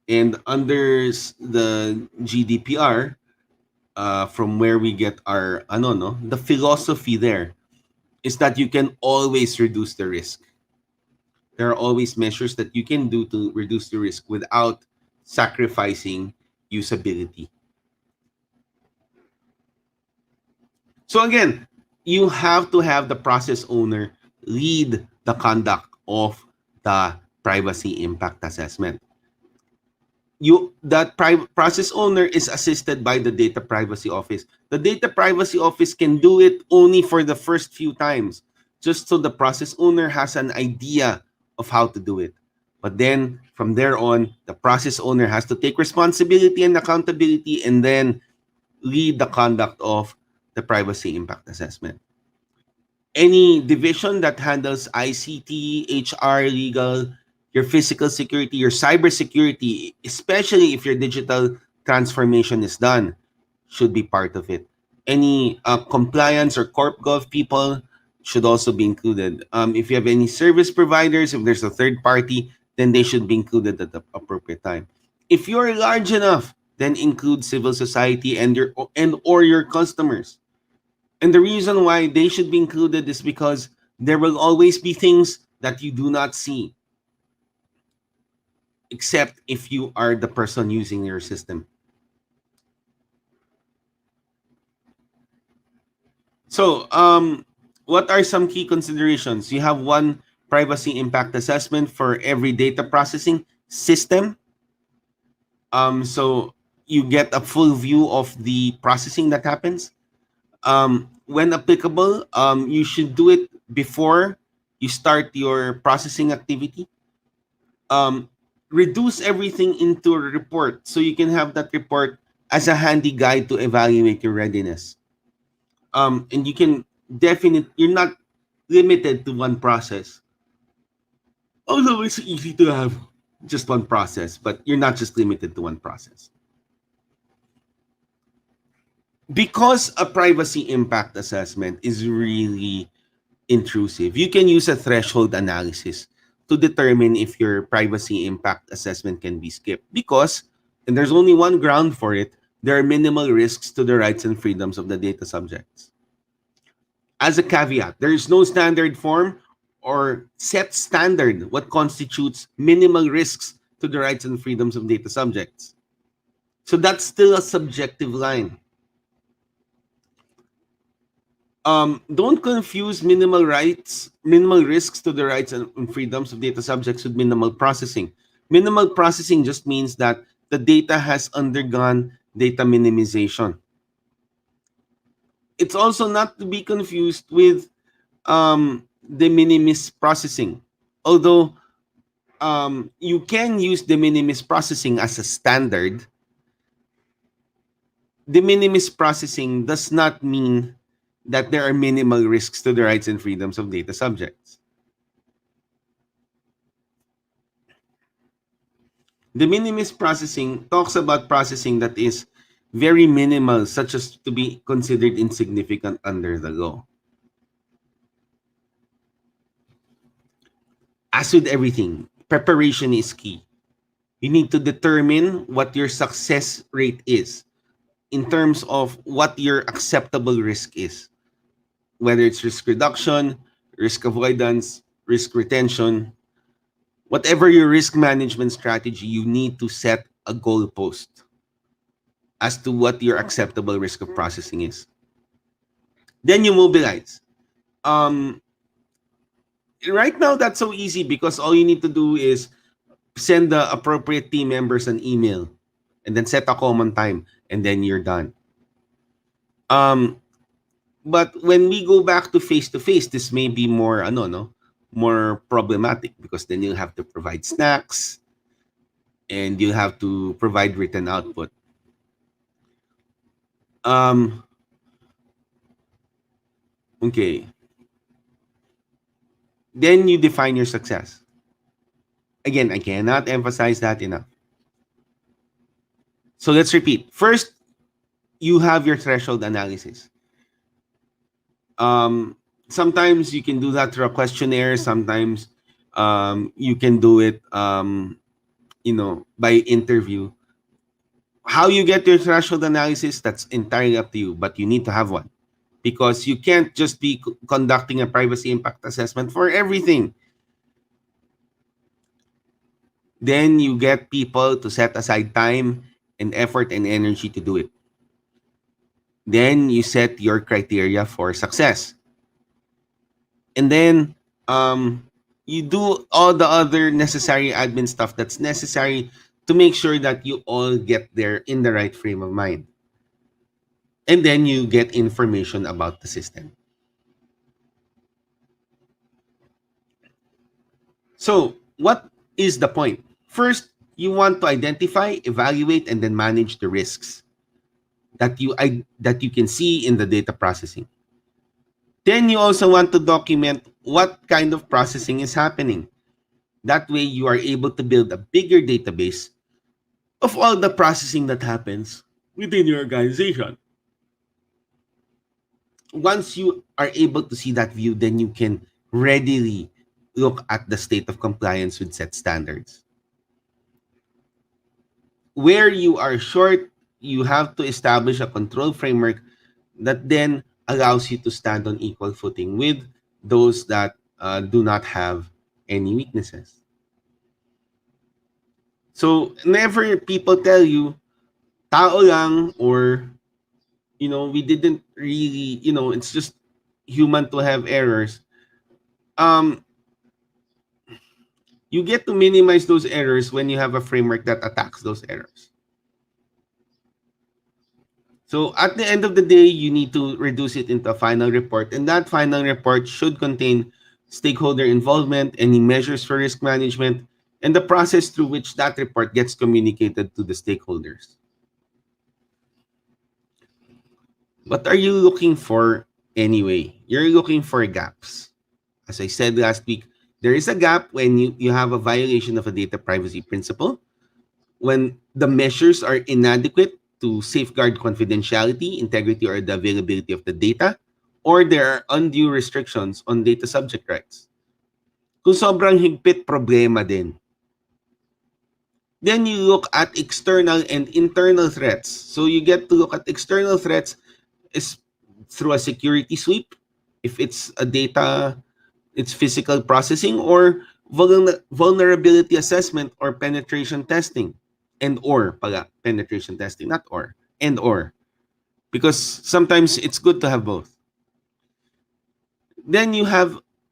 [SPEAKER 5] And under the GDPR, from where we get our the philosophy there is that you can always reduce the risk. There are always measures that you can do to reduce the risk without sacrificing usability. So again, you have to have the process owner lead the conduct of the privacy impact assessment. That process owner is assisted by the data privacy office. The data privacy office can do it only for the first few times, just so the process owner has an idea of how to do it. But then from there on, the process owner has to take responsibility and accountability and then lead the conduct of the privacy impact assessment. Any division that handles ICT, HR, legal, your physical security, your cybersecurity, especially if your digital transformation is done, should be part of it. Any compliance or corp gov people should also be included. If you have any service providers, if there's a third party, then they should be included at the appropriate time. If you're large enough, then include civil society and your customers. And the reason why they should be included is because there will always be things that you do not see, except if you are the person using your system. So, what are some key considerations? You have one privacy impact assessment for every data processing system. So you get a full view of the processing that happens. When applicable, you should do it before you start your processing activity. Reduce everything into a report so you can have that report as a handy guide to evaluate your readiness. And you can you're not limited to one process. Although it's easy to have just one process, but you're not just limited to one process. Because a privacy impact assessment is really intrusive, you can use a threshold analysis to determine if your privacy impact assessment can be skipped. Because, and there's only one ground for it, there are minimal risks to the rights and freedoms of the data subjects. As a caveat, there is no standard form or set standard what constitutes minimal risks to the rights and freedoms of data subjects. So that's still a subjective line. Don't confuse minimal risks to the rights and freedoms of data subjects with minimal processing. Minimal processing just means that the data has undergone data minimization. It's also not to be confused with de minimis processing. Although you can use de minimis processing as a standard, de minimis processing does not mean that there are minimal risks to the rights and freedoms of data subjects. De minimis processing talks about processing that is very minimal, such as to be considered insignificant under the law. As with everything, preparation is key. You need to determine what your success rate is in terms of what your acceptable risk is. Whether it's risk reduction, risk avoidance, risk retention, whatever your risk management strategy, you need to set a goalpost as to what your acceptable risk of processing is. Then you mobilize. Right now, that's so easy because all you need to do is send the appropriate team members an email and then set a common time, and then you're done. But when we go back to face, this may be more more problematic, because then you have to provide snacks and you have to provide written output. Okay. Then you define your success. Again, I cannot emphasize that enough. So let's repeat. First, you have your threshold analysis. Sometimes you can do that through a questionnaire. Sometimes you can do it, by interview. How you get your threshold analysis, that's entirely up to you, but you need to have one, because you can't just be conducting a privacy impact assessment for everything. Then you get people to set aside time and effort and energy to do it. Then you set your criteria for success. And then you do all the other necessary admin stuff that's necessary to make sure that you all get there in the right frame of mind. And then you get information about the system. So what is the point? First, you want to identify, evaluate, and then manage the risks that you can see in the data processing. Then you also want to document what kind of processing is happening. That way you are able to build a bigger database of all the processing that happens within your organization. Once you are able to see that view, then you can readily look at the state of compliance with set standards. Where you are short, you have to establish a control framework that then allows you to stand on equal footing with those that do not have any weaknesses. So never people tell you, tao lang, or, we didn't really, it's just human to have errors. You get to minimize those errors when you have a framework that attacks those errors. So at the end of the day, you need to reduce it into a final report, and that final report should contain stakeholder involvement, any measures for risk management, and the process through which that report gets communicated to the stakeholders. What are you looking for anyway? You're looking for gaps. As I said last week, there is a gap when you have a violation of a data privacy principle, when the measures are inadequate to safeguard confidentiality, integrity, or the availability of the data, or there are undue restrictions on data subject rights. Kung sobrang higpit, problema din. Then you look at external and internal threats. So you get to look at external threats is through a security sweep, if it's a data, it's physical processing, or vulnerability assessment or penetration testing. Penetration testing, not or, and or. Because sometimes it's good to have both. Then you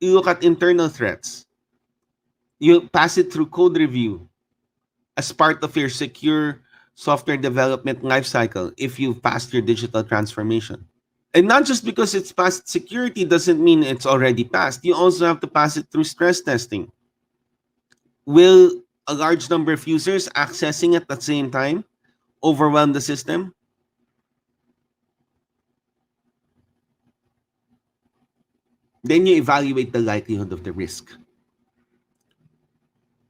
[SPEAKER 5] look at internal threats. You pass it through code review as part of your secure software development lifecycle if you've passed your digital transformation. And not just because it's passed security doesn't mean it's already passed. You also have to pass it through stress testing. Will a large number of users accessing at the same time overwhelm the system? Then you evaluate the likelihood of the risk.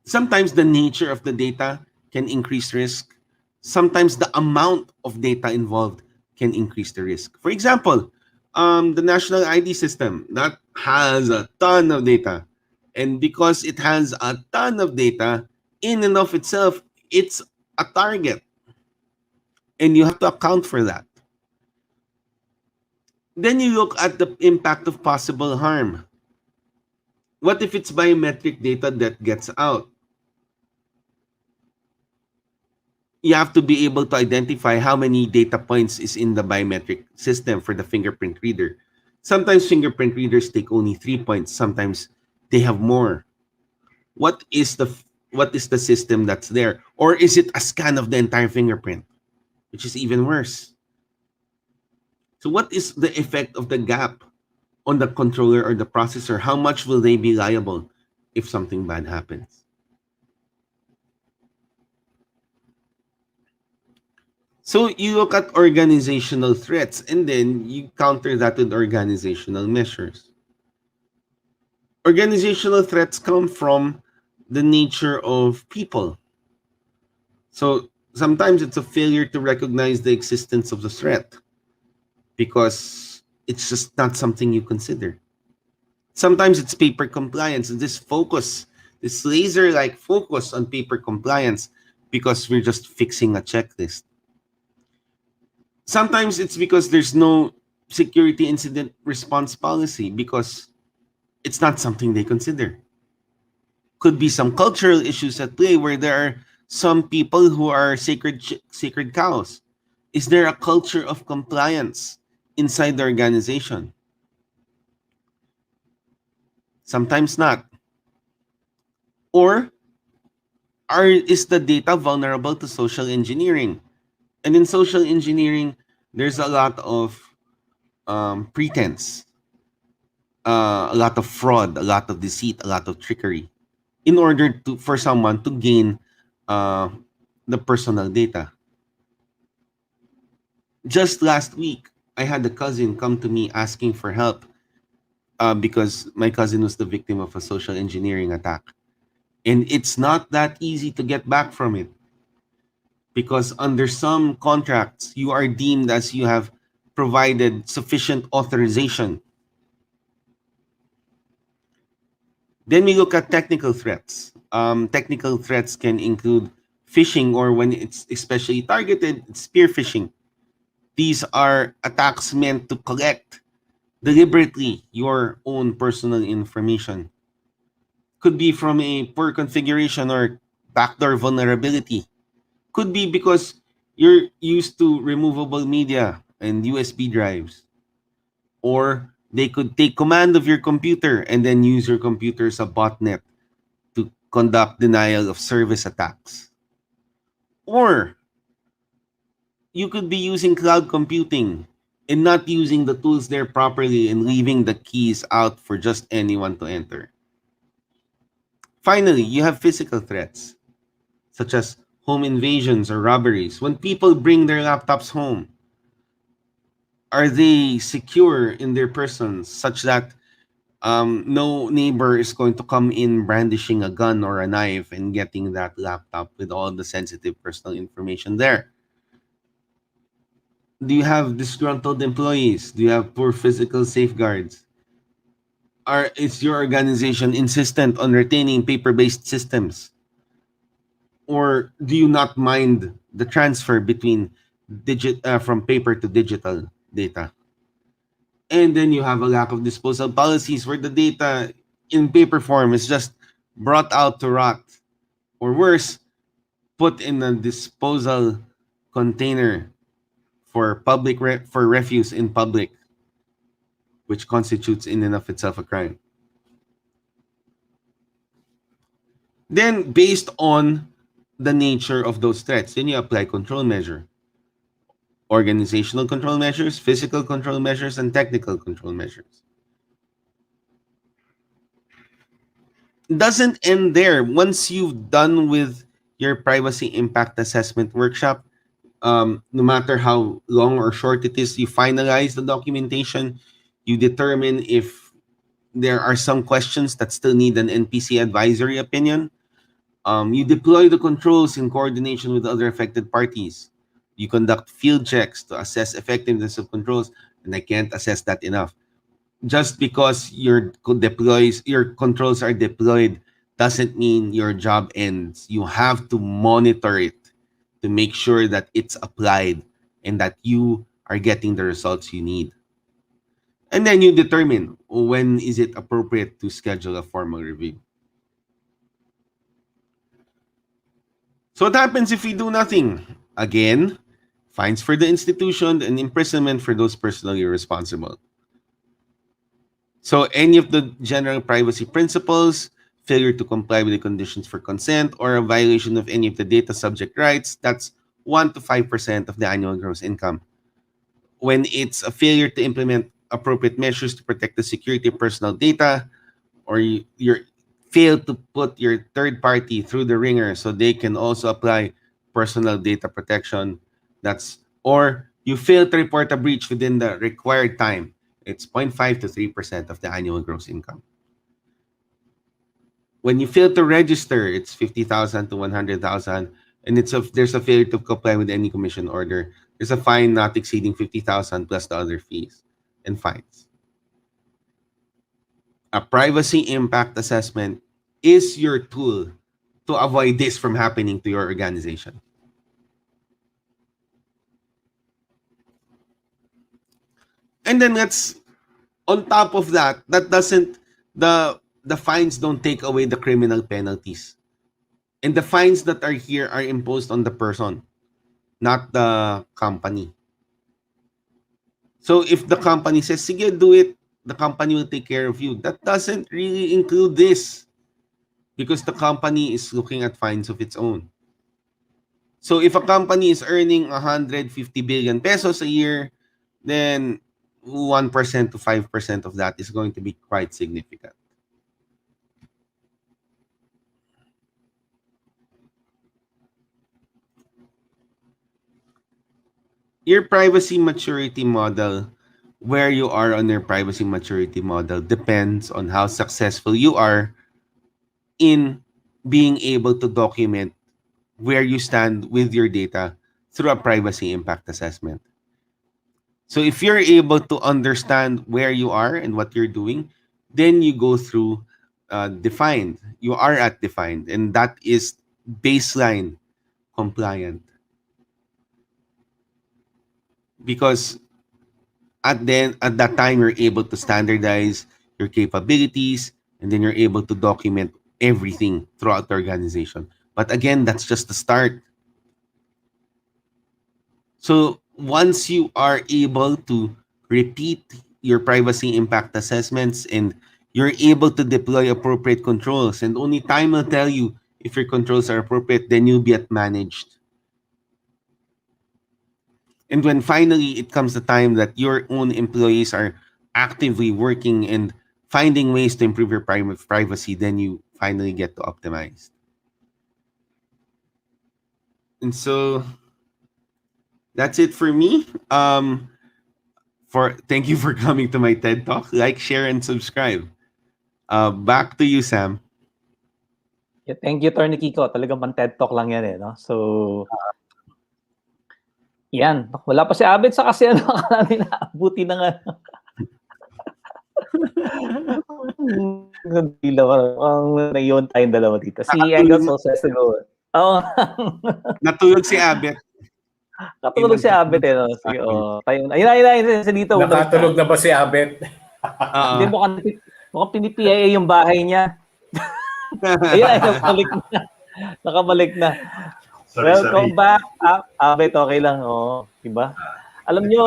[SPEAKER 5] Sometimes the nature of the data can increase risk. Sometimes the amount of data involved can increase the risk. For example, the national ID system that has a ton of data. And because it has a ton of data, in and of itself, it's a target. And you have to account for that. Then you look at the impact of possible harm. What if it's biometric data that gets out? You have to be able to identify how many data points is in the biometric system for the fingerprint reader. Sometimes fingerprint readers take only 3 points. Sometimes they have more. What is the system that's there? Or is it a scan of the entire fingerprint, which is even worse? So what is the effect of the gap on the controller or the processor? How much will they be liable if something bad happens? So you look at organizational threats and then you counter that with organizational measures. Organizational threats come from the nature of people. So sometimes it's a failure to recognize the existence of the threat because it's just not something you consider. Sometimes it's paper compliance, this focus, this laser-like focus on paper compliance because we're just fixing a checklist. Sometimes it's because there's no security incident response policy because it's not something they consider. Could be some cultural issues at play where there are some people who are sacred cows. Is there a culture of compliance inside the organization? Sometimes not. Or is the data vulnerable to social engineering? And in social engineering, there's a lot of pretense, a lot of fraud, a lot of deceit, a lot of trickery, in order for someone to gain the personal data. Just last week, I had a cousin come to me asking for help because my cousin was the victim of a social engineering attack. And it's not that easy to get back from it. Because under some contracts, you are deemed as you have provided sufficient authorization. Then we look at technical threats. Technical threats can include phishing, or when it's especially targeted, it's spear phishing. These are attacks meant to collect deliberately your own personal information. Could be from a poor configuration or backdoor vulnerability. Could be because you're used to removable media and USB drives. Or they could take command of your computer and then use your computer as a botnet to conduct denial of service attacks. Or you could be using cloud computing and not using the tools there properly and leaving the keys out for just anyone to enter. Finally, you have physical threats, such as home invasions or robberies. When people bring their laptops home, are they secure in their persons such that no neighbor is going to come in brandishing a gun or a knife and getting that laptop with all the sensitive personal information there? Do you have disgruntled employees? Do you have poor physical safeguards? Is your organization insistent on retaining paper-based systems? Or do you not mind the transfer between from paper to digital data? And then you have a lack of disposal policies where the data in paper form is just brought out to rot, or worse, put in a disposal container for for refuse in public, which constitutes in and of itself a crime. Then, based on the nature of those threats, then you apply control measure. Organizational control measures, physical control measures, and technical control measures. Doesn't end there. Once you've done with your privacy impact assessment workshop, no matter how long or short it is, you finalize the documentation, you determine if there are some questions that still need an NPC advisory opinion. You deploy the controls in coordination with other affected parties. You conduct field checks to assess effectiveness of controls, and I can't assess that enough. Just because your controls are deployed doesn't mean your job ends. You have to monitor it to make sure that it's applied and that you are getting the results you need. And then you determine when is it appropriate to schedule a formal review. So what happens if we do nothing? Again, fines for the institution and imprisonment for those personally responsible. So any of the general privacy principles, failure to comply with the conditions for consent, or a violation of any of the data subject rights, that's 1 to 5% of the annual gross income. when it's a failure to implement appropriate measures to protect the security of personal data, or you're fail to put your third party through the ringer so they can also apply personal data protection. Or you fail to report a breach within the required time. It's 0.5 to 3% of the annual gross income. When you fail to register, it's 50,000 to 100,000, and there's a failure to comply with any commission order. There's a fine not exceeding 50,000 plus the other fees and fines. A privacy impact assessment is your tool to avoid this from happening to your organization. And then on top of that, the fines don't take away the criminal penalties. And the fines that are here are imposed on the person, not the company. So if the company says, sige, do it, the company will take care of you. That doesn't really include this, because the company is looking at fines of its own. So if a company is earning 150 billion pesos a year, then 1% to 5% of that is going to be quite significant. Your privacy maturity model, where you are on your privacy maturity model, depends on how successful you are in being able to document where you stand with your data through a privacy impact assessment. So if you're able to understand where you are and what you're doing, then you go through defined. You are at defined, and that is baseline compliant. Because at that time, you're able to standardize your capabilities, and then you're able to document everything throughout the organization. But again, that's just the start. So once you are able to repeat your privacy impact assessments and you're able to deploy appropriate controls, and only time will tell you if your controls are appropriate, then you'll be at managed. And when finally it comes the time that your own employees are actively working and finding ways to improve your privacy, then you finally get to optimize. And so that's it for me. Thank you for coming to my TED Talk. Like, share, and subscribe. Back to you, Sam.
[SPEAKER 1] Yeah, thank you, Atty. Kiko. Talagang pang TED Talk lang yan eh, no? So, yan. Wala pa si Abed sa kasi ano, akala nila, buti na nga. Ang naiyon tayong dalawa dito. Si Engel Soses siguro. Oo.
[SPEAKER 5] Natulog si Abet.
[SPEAKER 1] Katulog si Abet eh. No? Sige, ayun, dito.
[SPEAKER 2] Nakatulog na ba si Abet?
[SPEAKER 1] Hindi, mukhang pinipia yung bahay niya. Ayun, nakabalik na. Welcome back. Abet, okay lang. Diba? Alam nyo,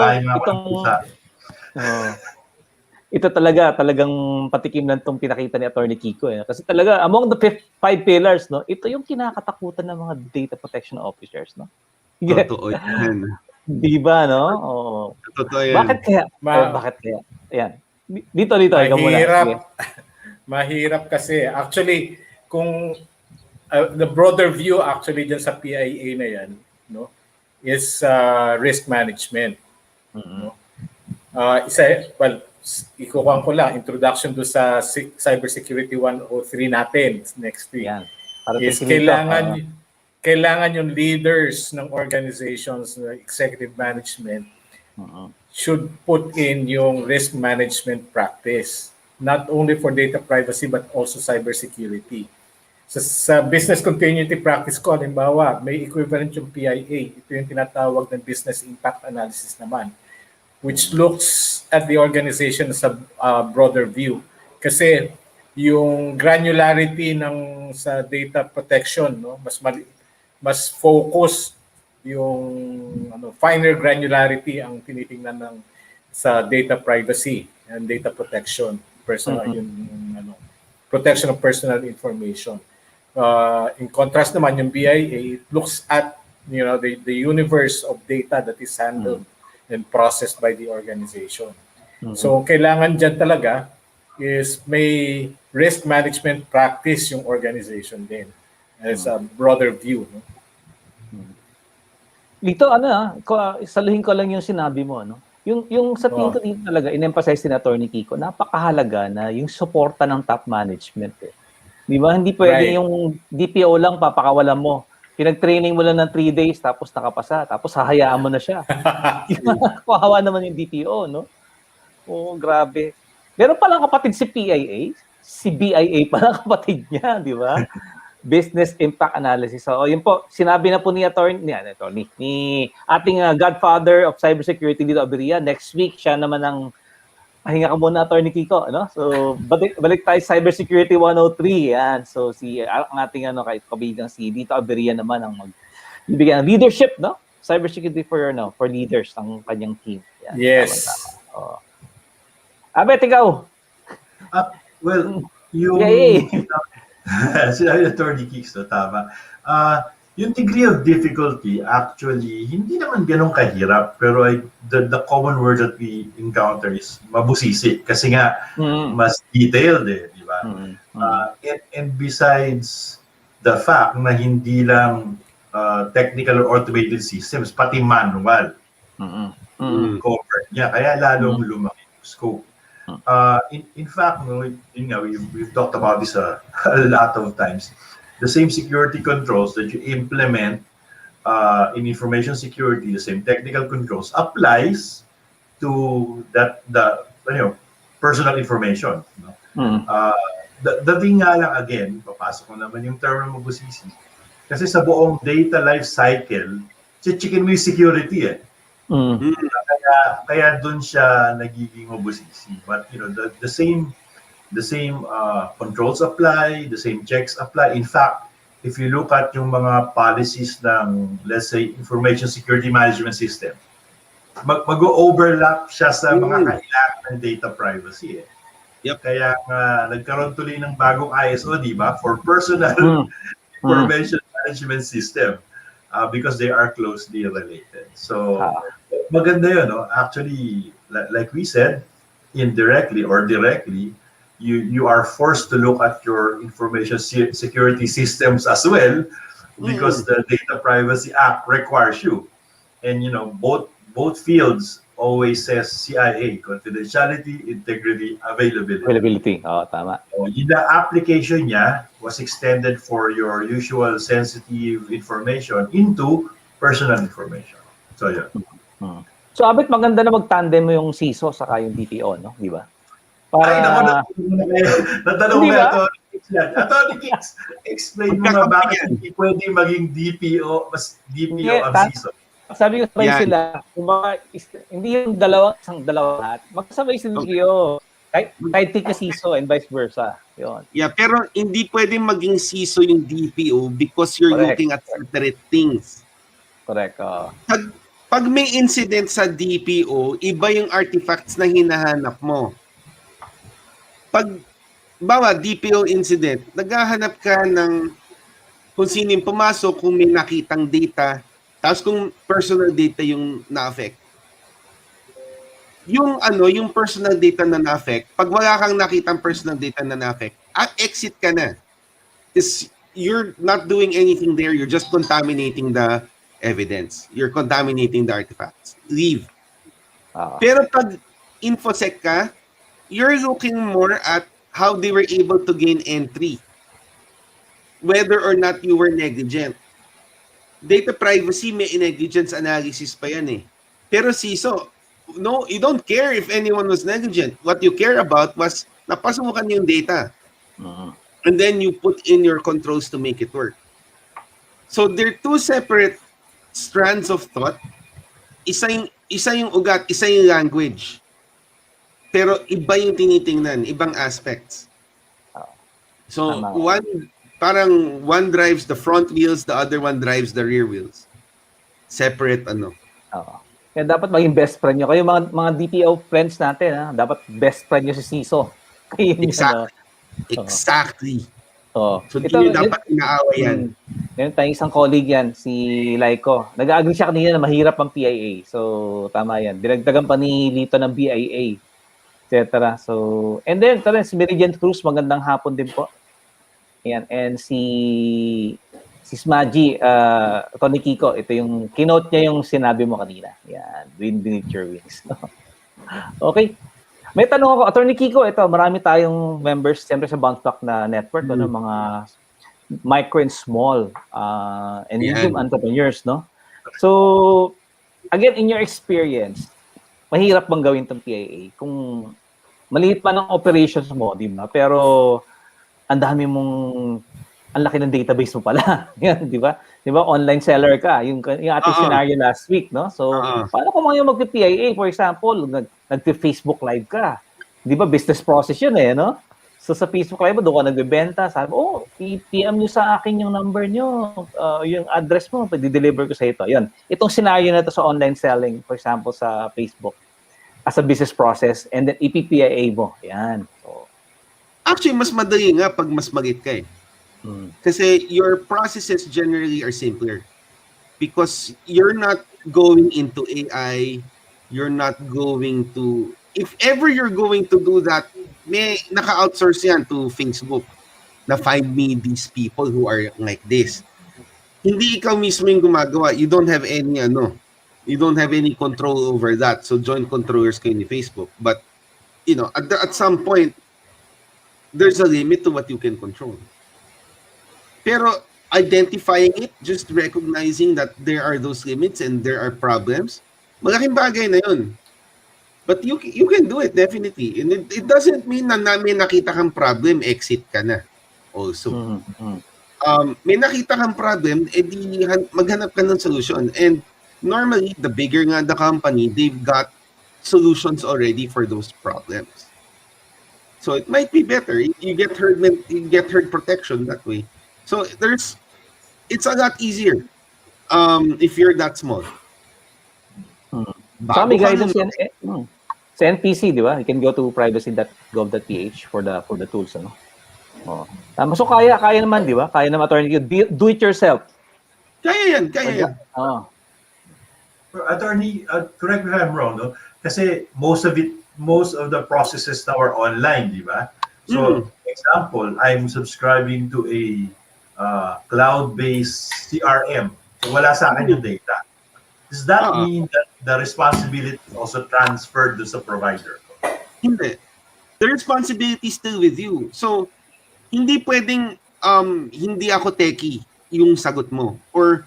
[SPEAKER 1] ito talagang patikim lang itong pinakita ni Atty. Kiko. Kasi talaga, among the 5 pillars, no, ito yung kinakatakutan ng mga data protection officers. No?
[SPEAKER 5] Totoo yan.
[SPEAKER 1] Di ba, no?
[SPEAKER 5] Totoo yan.
[SPEAKER 1] Bakit kaya? Bakit kaya? Ayan. Dito.
[SPEAKER 2] Mahirap kasi. Actually, kung the broader view actually dyan sa PIA na yan, no, is risk management. No? Ikukuha ko lang, introduction to sa Cybersecurity 103 natin next week.
[SPEAKER 1] Yan.
[SPEAKER 2] Is kailangan yung leaders ng organizations, executive management, should put in yung risk management practice, not only for data privacy but also cybersecurity. Sa business continuity practice ko, halimbawa, may equivalent yung PIA. Ito yung tinatawag ng business impact analysis naman, which looks at the organization sa broader view. Kasi yung granularity sa data protection, no, mas focus yung finer granularity ang tinitingnan sa data privacy and data protection, personal protection of personal information. In contrast naman yung BIA, it looks at the universe of data that is handled and processed by the organization. So kailangan dyan talaga is may risk management practice yung organization din as a broader view. No?
[SPEAKER 1] Dito, saluhin ko lang yung sinabi mo, no? Yung sa tingin ko dito talaga, in-emphasize ni Atty. Kiko, napakahalaga na yung suporta ng top management. Eh. Di ba? Hindi pwede yung DPO lang papakawalan mo. Pinag-training mo lang ng 3 days, tapos nakapasa, tapos hahayaan mo na siya. Kawawa naman yung DPO, no? Oo, grabe. Meron palang kapatid si PIA, si BIA palang kapatid niya, di ba? Business Impact Analysis. So, yun po, sinabi na po ni ni ating godfather of cybersecurity dito, Aberia. Next week, siya naman ang pahinga ka muna, Atty. Kiko. Ano? So, balik tayo Cybersecurity 103. Yan. So, ang ating kabigang si Dito Aberia naman ang magbibigyan ng leadership, no? Cybersecurity for leaders ng kanyang team. Yan.
[SPEAKER 2] Yes.
[SPEAKER 1] Tama. Abet, ikaw.
[SPEAKER 4] Well, yung... Sinabi na Atty. Kicks, no? Tama. Yung degree of difficulty, actually, hindi naman ganun kahirap. Pero the common word that we encounter is mabusisi. Kasi nga, mas detailed di ba? And besides the fact na hindi lang technical or automated systems, pati manual, covered niya. Kaya lalong lumaki yung scope. In fact, we've talked about this a lot of times. The same security controls that you implement in information security, the same technical controls applies to the personal information. The thing nga lang again, papasok ko naman yung term ng mabusisi. Kasi sa buong data life cycle, chichikin mo yung security Kaya dun siya nagiging mabusisi. But the same controls apply, the same checks apply. In fact, if you look at yung mga policies ng, let's say, information security management system, mag-overlap siya sa mga kailangan ng data privacy.
[SPEAKER 5] Yep.
[SPEAKER 4] Kaya nagkaroon tuloy ng bagong ISO, di ba? For personal information management system. Because they are closely related. So, maganda yun, no? Actually, like we said, indirectly or directly, you are forced to look at your information security systems as well, because the Data Privacy Act requires you. And both fields always says CIA, confidentiality, integrity, availability.
[SPEAKER 1] Tama.
[SPEAKER 4] So, the application niya was extended for your usual sensitive information into personal information. So, yun.
[SPEAKER 1] So, Abet, maganda na mag-tandem mo yung CISO saka yung DPO, no? Di ba?
[SPEAKER 4] Ay, natanong mo Atty. Kicks, explain mo nga bakit hindi pwede maging DPO ang CISO.
[SPEAKER 1] Sabi ko sabay sila, hindi yung isang dalawa lahat. Magkasabay sila kayo. Kahit take a CISO and vice versa. Yun.
[SPEAKER 5] Yeah, pero hindi pwedeng maging CISO yung DPO because you're looking at separate things.
[SPEAKER 1] Correct.
[SPEAKER 5] Pag may incident sa DPO, iba yung artifacts na hinahanap mo. Pag DPO incident, naghahanap ka ng kung sino yung pumasok, kung may nakitang data, tapos kung personal data yung na-affect. Yung personal data na na-affect, pag wala kang nakitang personal data na na-affect, exit ka na. Because you're not doing anything there, you're just contaminating the evidence. You're contaminating the artifacts. Leave. Pero pag infosec ka, you're looking more at how they were able to gain entry. Whether or not you were negligent. Data privacy, may negligence analysis pa yan eh. Pero CISO, no, you don't care if anyone was negligent. What you care about was napasukan yung data. And then you put in your controls to make it work. So they're two separate strands of thought. Isa yung ugat, isa yung language. Pero iba yung tinitingnan, ibang aspects. So one drives the front wheels, the other one drives the rear wheels. Separate
[SPEAKER 1] Kaya dapat maging best friend nyo. Kayo mga DPO friends natin, dapat best friend nyo si CISO.
[SPEAKER 5] Exactly.
[SPEAKER 1] Oh,
[SPEAKER 5] So, di nyo dapat inaaway yan.
[SPEAKER 1] Yan tayong isang colleague yan, si Laiko. Nag-agree siya kanina na mahirap ang PIA. So, tama yan. Dinagdagan pa ni Lito ng BIA, etc. So, and then, si Meridian Cruz, magandang hapon din po. Yan. And si Smaji, Tony Kiko, ito yung keynote niya yung sinabi mo kanina. Yan, wind beneath your wings. Okay. May tanong ako, Atty. Kiko, ito, marami tayong members, siyempre sa BounceBack na network, ano, mga micro and small and medium entrepreneurs, no? So, again, in your experience, mahirap bang gawin itong PIA? Kung maliit pa ng operations mo, di ba? Pero, ang dami mong, ang laki ng database mo pala. Yan, di ba? Di ba? Online seller ka. Yung ating scenario last week, no? So, paano kung mga yung mag-PIA, for example, nag-Facebook Live ka? Di ba? Business process yun eh, no? So, sa Facebook Live mo, doon ka nagbibenta. Sabi, PM nyo sa akin yung number nyo, yung address mo, pag-deliver ko sa ito. Yun. Itong scenario na ito sa online selling, for example, sa Facebook, as a business process, and then ipipia mo. Yan. So,
[SPEAKER 5] actually, mas madali nga pag mas magit ka eh. Kasi your processes generally are simpler because you're not going into AI, you're not going to, if ever you're going to do that, may naka-outsource yan to Facebook na find me these people who are like this. Hindi ikaw mismo yung gumagawa. You don't have any you don't have any control over that. So joint controllers kayo ni Facebook. But at some point, there's a limit to what you can control. Pero identifying it, just recognizing that there are those limits and there are problems, malaking bagay na yun. But you can do it, definitely. And it doesn't mean na may nakita kang problem, exit ka na also. May nakita kang problem, edi maghanap ka ng solution. And normally, the bigger nga the company, they've got solutions already for those problems. So it might be better. You get herd protection that way. So it's a lot easier if you're that small.
[SPEAKER 1] Sa may guidance sa NPC, di ba? You can go to privacy.gov.ph for the tools, ano? Tama. So kaya naman, di ba? Kaya naman, attorney, do it yourself.
[SPEAKER 5] Kaya yan.
[SPEAKER 4] Attorney, correct me if I'm wrong, no? Kasi most of the processes now are online, di ba? So, example, I'm subscribing to a cloud-based CRM. So, wala sa akin yung data. Does that mean that the responsibility is also transferred to the provider?
[SPEAKER 5] Hindi. The responsibility is still with you. So, hindi pwedeng hindi ako techie yung sagot mo. Or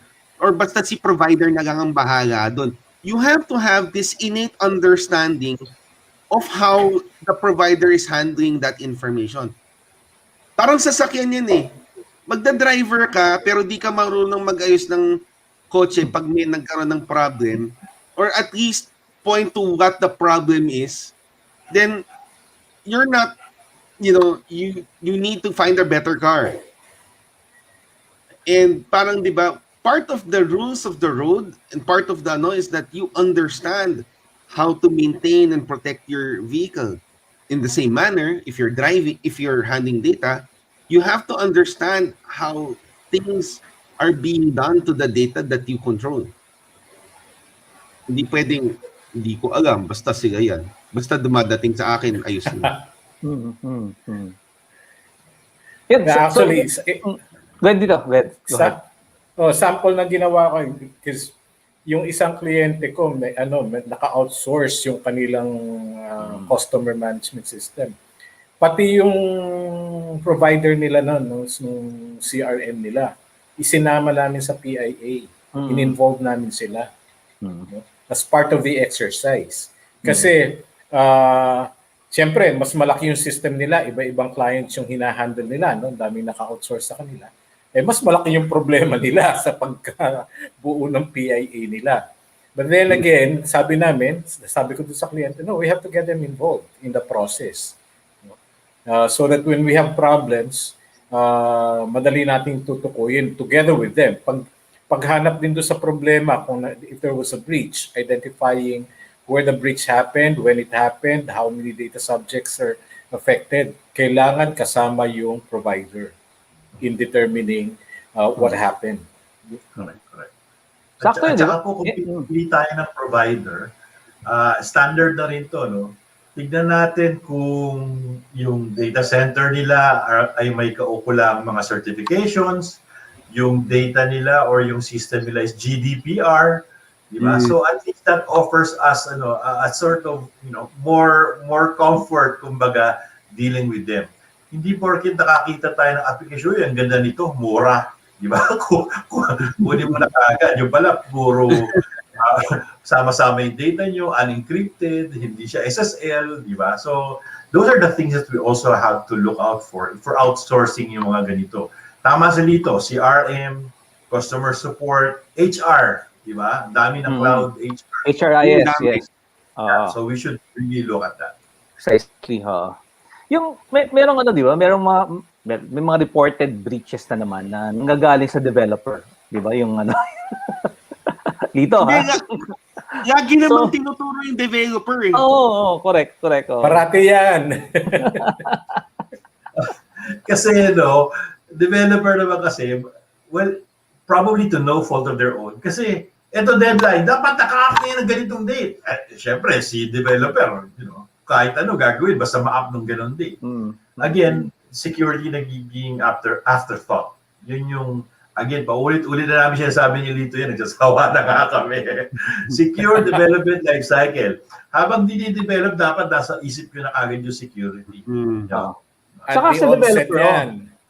[SPEAKER 5] basta si provider na lang ang bahala doon. You have to have this innate understanding of how the provider is handling that information. Parang sasakyan yan eh. Magda-driver ka pero di ka marunong mag-ayos ng kotse pag may nagkaroon ng problem, or at least point to what the problem is, then you're not, you need to find a better car. And parang, di ba, part of the rules of the road and part of the is that you understand how to maintain and protect your vehicle. In the same manner, if you're driving, if you're handling data, you have to understand how things are being done to the data that you control. Hindi pwedeng, hindi ko alam, basta sila yan. Basta dumadating sa akin, ayos na.
[SPEAKER 2] Actually,
[SPEAKER 1] go ahead.
[SPEAKER 2] Sample na ginawa ko, because yung isang kliyente ko, may naka-outsource yung kanilang customer management system. Pati yung provider nila nung CRM nila, isinama namin sa PIA. In-involve namin sila. As part of the exercise. Kasi, siyempre, mas malaki yung system nila, iba-ibang clients yung hinahandle nila, no? Daming naka-outsource sa kanila. Mas malaki yung problema nila sa pagkabuo ng PIA nila. But then again, sabi ko doon sa kliyente, no, we have to get them involved in the process. So that when we have problems, madali nating tutukuyin together with them. Paghanap din doon sa problema, if there was a breach, identifying where the breach happened, when it happened, how many data subjects are affected, kailangan kasama yung provider. in determining what happened.
[SPEAKER 4] Correct, correct.
[SPEAKER 1] Sakto yun,
[SPEAKER 4] At
[SPEAKER 1] di
[SPEAKER 4] saka
[SPEAKER 1] ba?
[SPEAKER 4] po, kung pili tayo ng provider, standard na rin to, no? Tignan natin kung yung data center nila ay may kaukulang mga certifications, yung data nila or yung system nila is GDPR, di ba? So at least that offers us a sort of more comfort kumbaga dealing with them. Hindi porket nakakita tayo ng application, ang ganda nito, mura, di ba? Kunin mo na kaagad, yung pala puro sama-sama yung data nyo, unencrypted, hindi siya SSL, di ba? So those are the things that we also have to look out for outsourcing yung mga ganito. Tama sa dito, CRM, customer support, HR, di ba? Dami ng cloud HR.
[SPEAKER 1] HRIS, yes.
[SPEAKER 4] So we should really look at that.
[SPEAKER 1] Precisely, Yung merong di ba? May mga reported breaches na naman na nanggagaling sa developer, di ba? Yung dito,
[SPEAKER 5] Lagi naman tinuturo yung developer eh.
[SPEAKER 1] Oo, correct.
[SPEAKER 2] Parati yan.
[SPEAKER 4] Kasi, developer naman kasi, well, probably to no fault of their own. Kasi, eto deadline, dapat naka-up ng ganitong date. Siyempre, si developer, kahit ano gagawin, basta ma-up ng ganong date. Again, security nagiging afterthought. Yun yung, again, paulit-ulit na namin sinasabi niyo dito yan, nagsasawa na nga kami. Secure development life cycle. Habang dinidevelop, dapat nasa isip ko na kagad yung security.
[SPEAKER 1] Saka sa developer,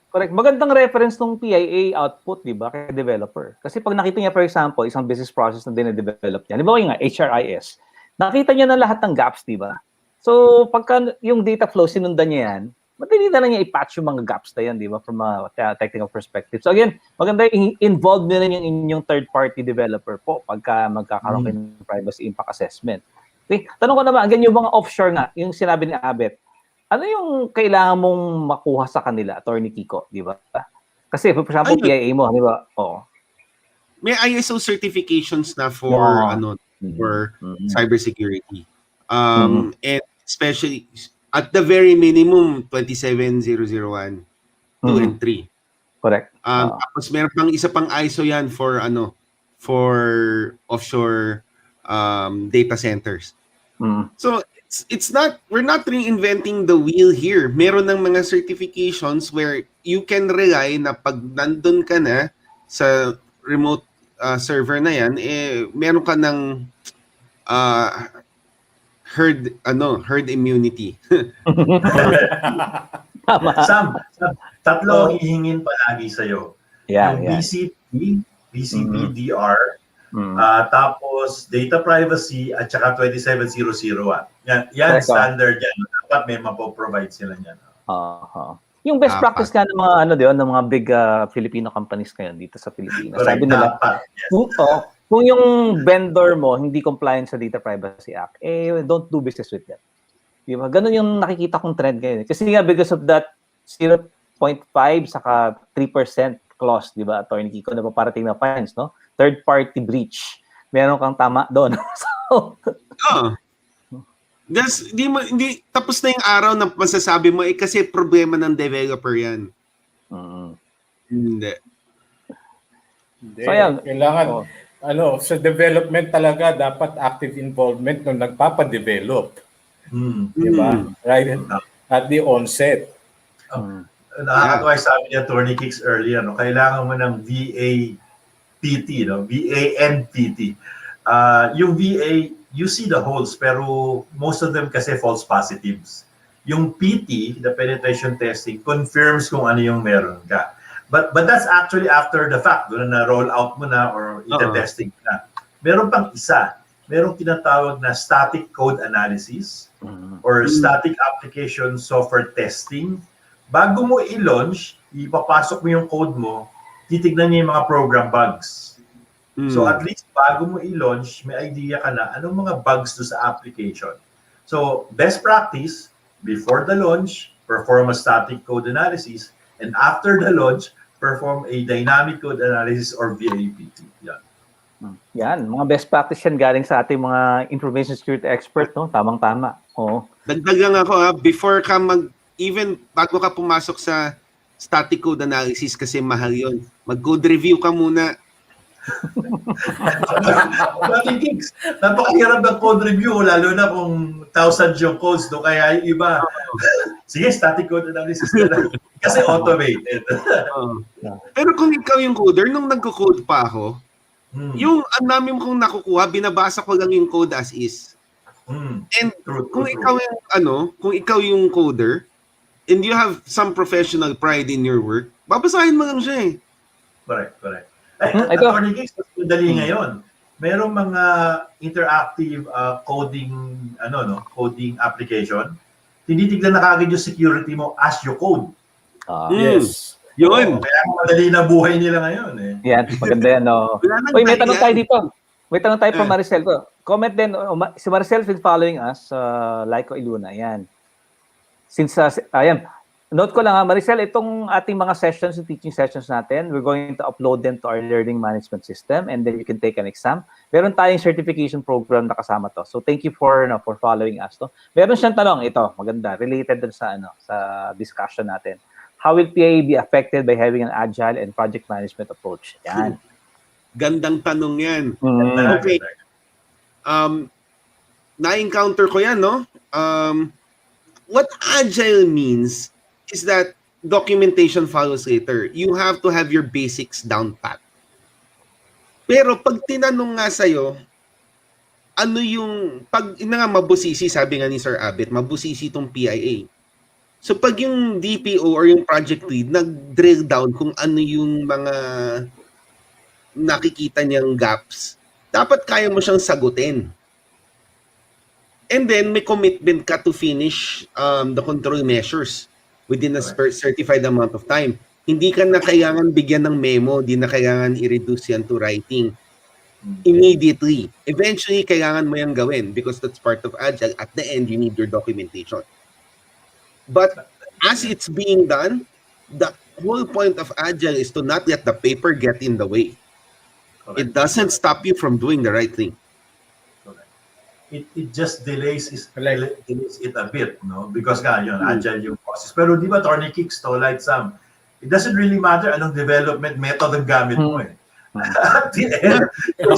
[SPEAKER 1] correct. Magandang reference ng PIA output, di ba, kay developer. Kasi pag nakita niya, for example, isang business process na dine-develop niya, di ba yung HRIS, nakita niya na lahat ng gaps, di ba? So, pagka yung data flow, sinundan niya yan, madali na lang niya i-patch yung mga gaps na yan, di ba, from a technical perspective. So again, maganda involved na rin yung inyong third-party developer po pagka magkakaroon kayo ng privacy impact assessment. Okay, tanong ko naman, again, yung mga offshore nga, yung sinabi ni Abet, ano yung kailangan mong makuha sa kanila, Attorney Kiko, di ba? Kasi, for example, PIA mo, di ba? Oo.
[SPEAKER 5] May ISO certifications na for cybersecurity. And especially at the very minimum 27001 2 and 3.
[SPEAKER 1] Correct.
[SPEAKER 5] Tapos meron pang isa pang ISO yan for offshore data centers. So it's not, we're not reinventing the wheel here. Meron ng mga certifications where you can rely na pag nandun ka na sa remote server na yan, meron ka ng herd immunity.
[SPEAKER 4] Sam, tatlo ang hihingin palagi sa'yo. Yung BCP-DR, tapos data privacy, at saka 27001. Yan standard yan. Dapat may mapoprovide sila niyan.
[SPEAKER 1] Yung best practice ka ng mga ng mga big Filipino companies ngayon dito sa Pilipinas.
[SPEAKER 4] Correct,
[SPEAKER 1] sabi nila, kung yung vendor mo hindi compliant sa Data Privacy Act, don't do business with them. Diba? Ganun yung nakikita kong trend ngayon. Kasi nga, because of that 0.5 saka 3% clause, di ba, Attorney Kiko, na paparating na fines, no? Third party breach. Meron kang tama doon.
[SPEAKER 5] Hindi tapos na yung araw na masasabi mo kasi problema ng developer yan. Hindi.
[SPEAKER 1] So, yan.
[SPEAKER 2] Kailangan sa development talaga dapat active involvement nung nagpapa-develop. Di ba? Right at the onset.
[SPEAKER 4] Nakakatawa sabi ni Attorney Kicks earlier, kailangan mo ng VA-PT, VA-NPT. Yung VA, you see the holes, pero most of them kasi false positives. Yung PT, the penetration testing, confirms kung ano yung meron ka. But that's actually after the fact, doon na roll out mo na or ita-testing na. Meron pang isa, merong tinatawag na static code analysis or static application software testing. Bago mo i-launch, ipapasok mo yung code mo, titignan niya yung mga program bugs. So at least bago mo i-launch, may idea ka na anong mga bugs do sa application. So best practice, before the launch, perform a static code analysis, and after the launch, perform a dynamic code analysis or VAPT.
[SPEAKER 1] Yan, mga best practice yan galing sa ating mga information security expert, no? Tamang-tama.
[SPEAKER 5] Dagdag lang ako, before ka even bago ka pumasok sa static code analysis kasi mahal yun. Mag-code review ka muna.
[SPEAKER 4] Dati gigs, napakahirap ng code review, lalo na kung thousands yung codes, no? Kaya yung iba, sige, static code analysis na lang. Kasi automated.
[SPEAKER 5] Pero kung ikaw yung coder, nung nagko-code pa ako, yung ang dami kong nakukuha, binabasa ko lang yung code as is. And kung ikaw yung kung ikaw yung coder, and you have some professional pride in your work, babasahin mo lang siya eh.
[SPEAKER 4] Correct. Attorney Gigs, mas madali ngayon. Merong mga interactive coding coding application. Tinitignan na kagad yung security mo as you code.
[SPEAKER 2] Yes.
[SPEAKER 5] Yun.
[SPEAKER 4] Kaya madali na buhay nila ngayon eh.
[SPEAKER 1] Yan, maganda yan. No? Uy, may tanong tayo dito. May tanong tayo from Maricel. Comment din. Si Maricel is following us. Laiko Iluna. Yan. Since, ayan. Note ko lang Maricel, itong ating mga sessions, teaching sessions natin, we're going to upload them to our learning management system and then you can take an exam. Meron tayong certification program na kasama to. So thank you for following us. No? Meron siyang tanong, ito, maganda, related din sa discussion natin. How will PIA be affected by having an agile and project management approach? Yan.
[SPEAKER 5] Gandang tanong yan. Okay. Na-encounter ko yan, no? What agile means is that documentation follows later. You have to have your basics down pat. Pero pag tinanong nga sa'yo, ano yung, mabusisi, sabi nga ni Sir Abet, mabusisi itong PIA. So pag yung DPO or yung project lead, nag-drill down kung ano yung mga nakikita niyang gaps, dapat kaya mo siyang sagutin. And then may commitment ka to finish the control measures within a certified amount of time. Hindi ka na kailangan bigyan ng memo, hindi na kailangan i-reduce yan to writing immediately. Eventually, kailangan mo yan gawin because that's part of Agile. At the end, you need your documentation. But as it's being done, the whole point of Agile is to not let the paper get in the way. It doesn't stop you from doing the right thing.
[SPEAKER 4] It just delays it a bit, no? Because agile yung process. Pero di ba, Attorney Kicks, like Sam, it doesn't really matter anong development method ang gamit mo eh. At the end, you're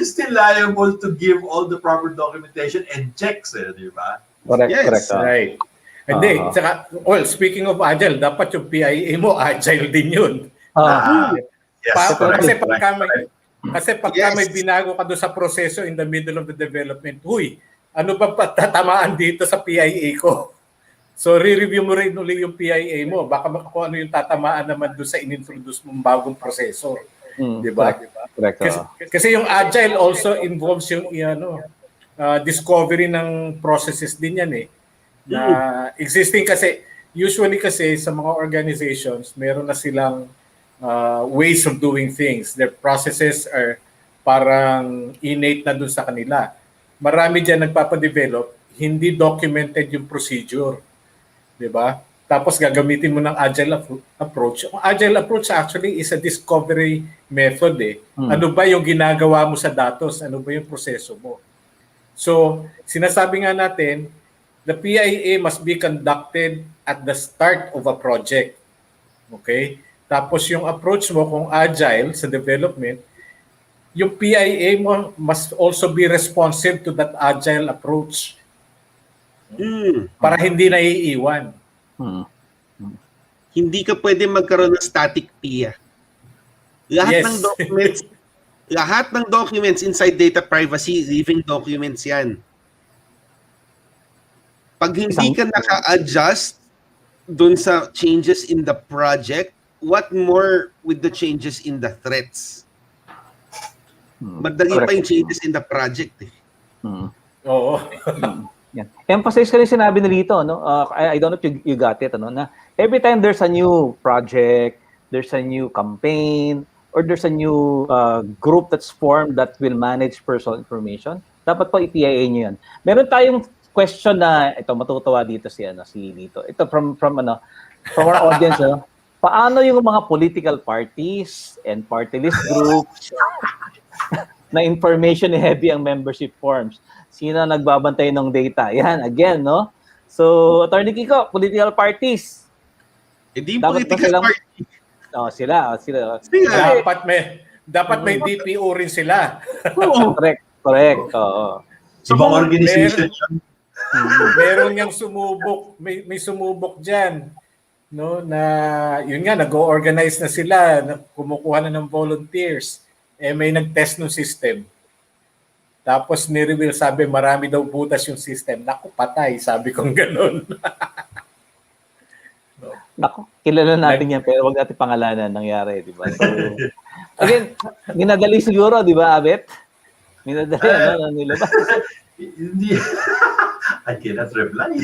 [SPEAKER 4] still liable to give all the proper documentation and checks eh, di ba?
[SPEAKER 1] Correct,
[SPEAKER 5] Yes.
[SPEAKER 1] correct.
[SPEAKER 2] Right. Hindi, saka, well, speaking of agile, dapat yung PIA mo, agile din yun.
[SPEAKER 4] Yes,
[SPEAKER 2] Kasi pagka may binago ka doon sa proseso in the middle of the development, ano ba patatamaan dito sa PIA ko? So, re-review mo rin ulit yung PIA mo. Baka kung ano yung tatamaan naman doon sa in-introduce mong bagong proseso. Di ba?
[SPEAKER 1] Correct.
[SPEAKER 2] Kasi yung agile also involves yung discovery ng processes din yan eh. Na existing kasi, usually kasi sa mga organizations, meron na silang ways of doing things. Their processes are parang innate na dun sa kanila. Marami dyan nagpapadevelop, hindi documented yung procedure. Diba? Tapos gagamitin mo ng agile approach. Ang agile approach actually is a discovery method eh. Ano ba yung ginagawa mo sa datos? Ano ba yung proseso mo? So, sinasabi nga natin, the PIA must be conducted at the start of a project. Okay? Tapos yung approach mo kung agile sa development, yung PIA mo must also be responsive to that agile approach. Para hindi naiiwan.
[SPEAKER 5] Hindi ka pwede magkaroon ng static PIA. Lahat ng documents inside data privacy, living documents yan. Pag hindi ka naka-adjust dun sa changes in the project, what more with the changes in the threats? Madali pa yung changes in the project eh.
[SPEAKER 2] Oo.
[SPEAKER 1] Yeah. Emphasize ko rin sinabi na dito, no? I don't know if you got it, na every time there's a new project, there's a new campaign, or there's a new group that's formed that will manage personal information, dapat pa i-PIA nyo yan. Meron tayong question na, ito, matutuwa dito si Lito. Ito from our audience, paano yung mga political parties and party list groups na information heavy ang membership forms? Sino nagbabantay ng data? Yan, again, no? So, Attorney Kiko, political parties.
[SPEAKER 5] Hindi
[SPEAKER 1] Dapat ba
[SPEAKER 5] political
[SPEAKER 1] silang-
[SPEAKER 5] party.
[SPEAKER 1] Sila.
[SPEAKER 5] Sila.
[SPEAKER 2] Dapat may DPO rin sila.
[SPEAKER 5] Oo.
[SPEAKER 1] Correct. Oo.
[SPEAKER 5] So,
[SPEAKER 4] Ibang
[SPEAKER 5] kung-
[SPEAKER 4] organization yan.
[SPEAKER 2] Meron ngang sumubok, may sumubok diyan, no, na yun nga nag-organize na sila, kumukuha na ng volunteers. May nag-test ng system. Tapos ni-reveal, sabi marami daw butas yung system. Naku, patay, sabi kong ganun.
[SPEAKER 1] Naku, kilala natin yan pero wag natin pangalanan nangyari, di ba? So, again, minadali siguro, di ba, Abet? Minadali, nilabas.
[SPEAKER 4] Hindi. I cannot reply.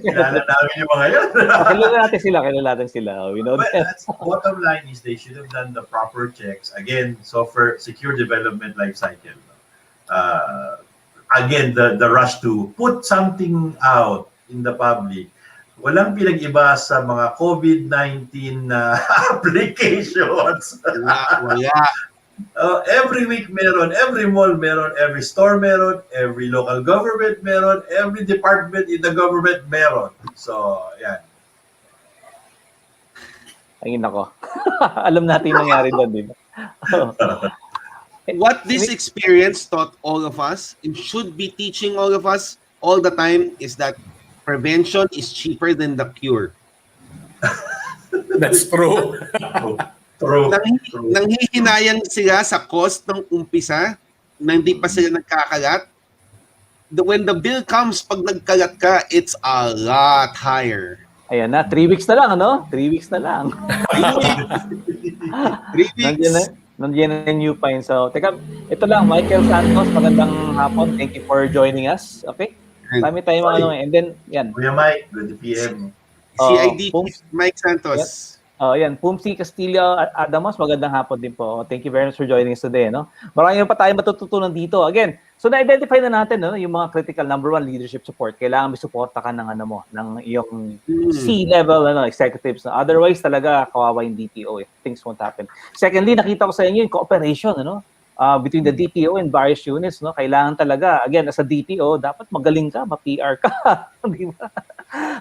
[SPEAKER 4] Kilala namin yung mga yan.
[SPEAKER 1] Kilala natin sila. We know
[SPEAKER 4] But
[SPEAKER 1] that.
[SPEAKER 4] that's, bottom line is they should have done the proper checks. Again, software, secure development life cycle. Again, the rush to put something out in the public. Walang pinag-iba sa mga COVID-19 na applications.
[SPEAKER 5] Wala.
[SPEAKER 4] Every week meron, every mall meron, every store meron, every local government meron, every department in the government meron. So, yan.
[SPEAKER 1] Ay, nako. Alam natin yung nangyari doon, di ba?
[SPEAKER 5] What this experience taught all of us, and should be teaching all of us all the time, is that prevention is cheaper than the cure.
[SPEAKER 2] That's true.
[SPEAKER 4] True.
[SPEAKER 5] Nanghihinayang sila sa cost ng umpisa na hindi pa sila nagkakalat. When the bill comes, pag nagkalat ka, it's a lot higher.
[SPEAKER 1] Ayan na, 3 weeks na lang, ano? 3 weeks na lang.
[SPEAKER 5] 3 weeks.
[SPEAKER 1] Nandiyan na yung new fine. So, teka, ito lang, Michael Santos, magandang hapon. Thank you for joining us. Okay? Dami tayo mga ano. And then, yan.
[SPEAKER 4] Kuya Mike, good PM.
[SPEAKER 5] CID,
[SPEAKER 1] Pums.
[SPEAKER 5] Mike Santos.
[SPEAKER 1] Yan, Pumsi Castillo Adamos, magandang hapon din po. Thank you very much for joining us today. No? Marami pa tayong matututunan dito. Again, so na-identify na natin yung mga critical number 1 leadership support. Kailangan may suporta ka ng ng iyong C-level executives. No? Otherwise, talaga kawawa yung DPO. Things won't happen. Secondly, nakita ko sa inyo yung cooperation between the DPO and various units. No? Kailangan talaga, again, as a DPO, dapat magaling ka, ma-PR ka. Di ba?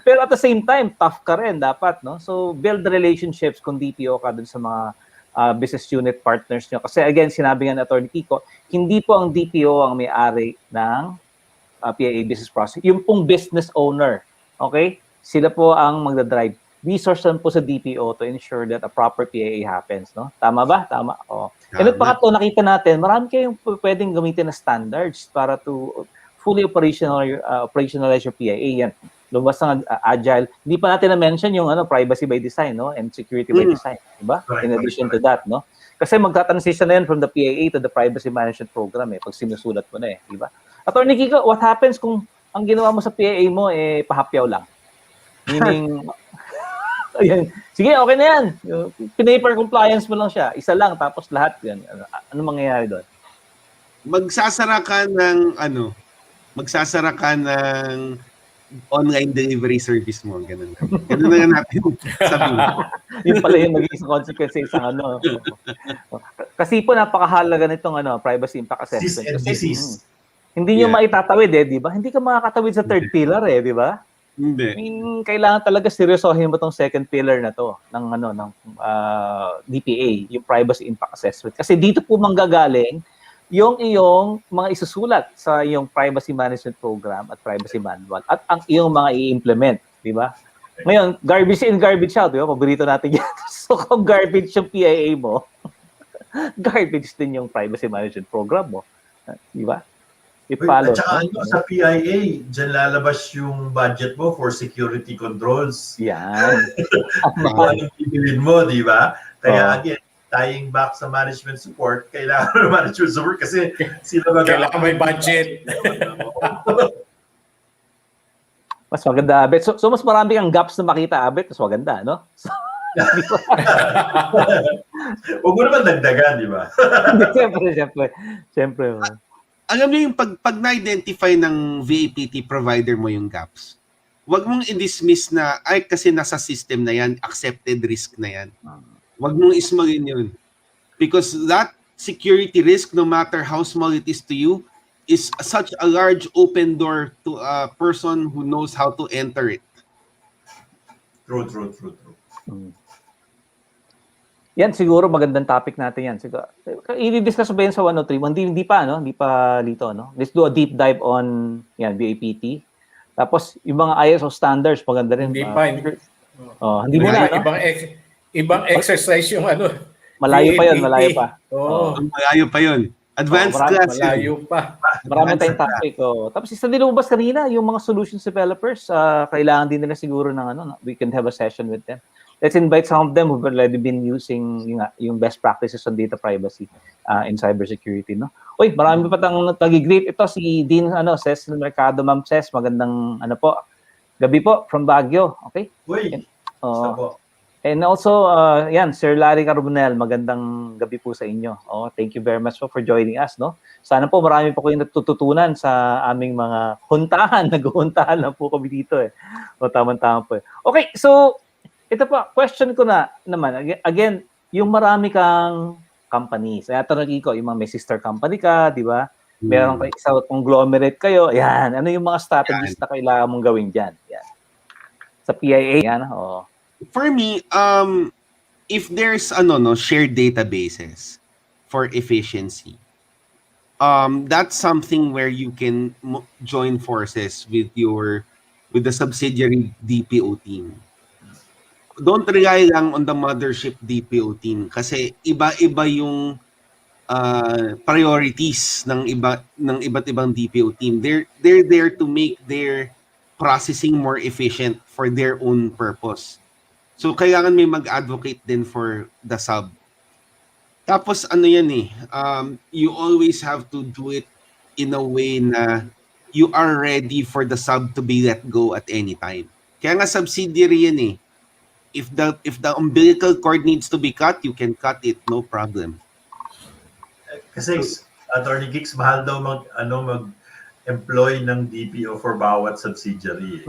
[SPEAKER 1] Pero at the same time, tough ka rin dapat, no? So, build relationships kung DPO ka dun sa mga business unit partners nyo. Kasi again, sinabi nga ni Atty. Kiko, hindi po ang DPO ang may-ari ng PIA business process. Yung pong business owner, okay? Sila po ang magdadrive. Resource lang po sa DPO to ensure that a proper PIA happens, no? Tama ba? Tama. Oh. And at pangatlo, nakita natin, marami kayong pwedeng gamitin na standards para to fully operationalize your PIA. Yan. Lumabas ng agile. Hindi pa natin na-mention yung privacy by design, no? And security by design, diba? In addition to that, no? Kasi magta-transition na yan from the PIA to the privacy management program pag sinusulat mo na diba? Atty. Kiko, what happens kung ang ginawa mo sa PIA mo pahapyaw lang? Meaning ayan, sige, okay na yan. Paper compliance mo lang siya. Isa lang tapos lahat yan. Ano mangyayari doon?
[SPEAKER 5] Magsasara ka ng online delivery service mo, ganun. Ganun na nga natin sabihin.
[SPEAKER 1] Yun pala yung magiging consequence sa isang Kasi po napakahalaga nitong privacy impact assessment. Kasi, hindi nyo maitatawid di ba? Hindi ka makakatawid sa third pillar di ba?
[SPEAKER 5] Hindi.
[SPEAKER 1] I mean, kailangan talaga seryosohin mo tong second pillar na to ng DPA, yung privacy impact assessment. Kasi dito po manggagaling yung iyong mga isusulat sa iyong privacy management program at privacy manual at ang iyong mga i-implement, di ba? Ngayon, garbage in, garbage out, di ba? Paborito natin yan. So, kung garbage yung PIA mo, garbage din yung privacy management program mo. Di ba?
[SPEAKER 4] At saka sa PIA, dyan lalabas yung budget mo for security controls.
[SPEAKER 1] Yan.
[SPEAKER 4] Anong bibilin mo, di ba? Kaya again, tying back sa management support, kailangan ng management support kasi sila
[SPEAKER 2] kailangan may budget.
[SPEAKER 1] Mas maganda, Abet. So mas marami kang gaps na makita, Abet. Mas maganda, no? So,
[SPEAKER 4] huwag mo naman dagdagan, di ba?
[SPEAKER 1] Siyempre.
[SPEAKER 5] Alam niyo yung pag na-identify ng VAPT provider mo yung gaps, huwag mong i-dismiss na, kasi nasa system na yan, accepted risk na yan. Huwag mong ismalin yun. Because that security risk, no matter how small it is to you, is such a large open door to a person who knows how to enter it.
[SPEAKER 4] True.
[SPEAKER 1] Yan, siguro magandang topic natin yan. Siguro, i-discuss ba yan sa 103? Hindi pa, no? Hindi pa dito, no? Let's do a deep dive on yan, BAPT. Tapos, yung mga ISO standards, maganda rin.
[SPEAKER 2] Hindi pa.
[SPEAKER 1] Hindi muna, no?
[SPEAKER 2] Ibang exercise yung ano.
[SPEAKER 1] Malayo pa yun, malayo pa.
[SPEAKER 2] Oo.
[SPEAKER 5] Malayo pa yun. Advanced class.
[SPEAKER 2] Malayo pa.
[SPEAKER 1] Marami tayong topic. Tapos isa din lumabas kanina, yung mga solutions developers, kailangan din nila siguro ng ano, we can have a session with them. Let's invite some of them who've already been using yung best practices on data privacy in cybersecurity, no? Uy, marami pa tang nag-greet. Ito si Dean Ces ng Mercado, Ma'am Ces, magandang po. Gabi po from Baguio, okay?
[SPEAKER 4] Uy, po.
[SPEAKER 1] And also, yan, Sir Larry Carbonell, magandang gabi po sa inyo. Thank you very much for joining us, no? Sana po marami po kayong natututunan sa aming mga huntahan. Nag-huntahan lang po kami dito eh. Tama-tama po. Okay, so ito pa, question ko naman. Again, yung marami kang companies. Kaya tanongin ko, yung mga may sister company ka, di ba? Meron kayo isang conglomerate kayo. Yan. Ano yung mga strategies na kailangan mong gawin dyan? Yan. Sa PIA, yan.
[SPEAKER 5] For me, if there's shared databases for efficiency, that's something where you can join forces with the subsidiary DPO team. Don't rely lang on the mothership DPO team kasi iba-iba yung priorities ng iba't ibang DPO team. They're there to make their processing more efficient for their own purpose. So kailangan may mag-advocate din for the sub. Tapos you always have to do it in a way na you are ready for the sub to be let go at any time. Kaya nga subsidiary yan eh. If the umbilical cord needs to be cut, you can cut it, no problem.
[SPEAKER 4] Kasi Attorney Geeks, mahal daw mag-employ ng DPO for bawat subsidiary.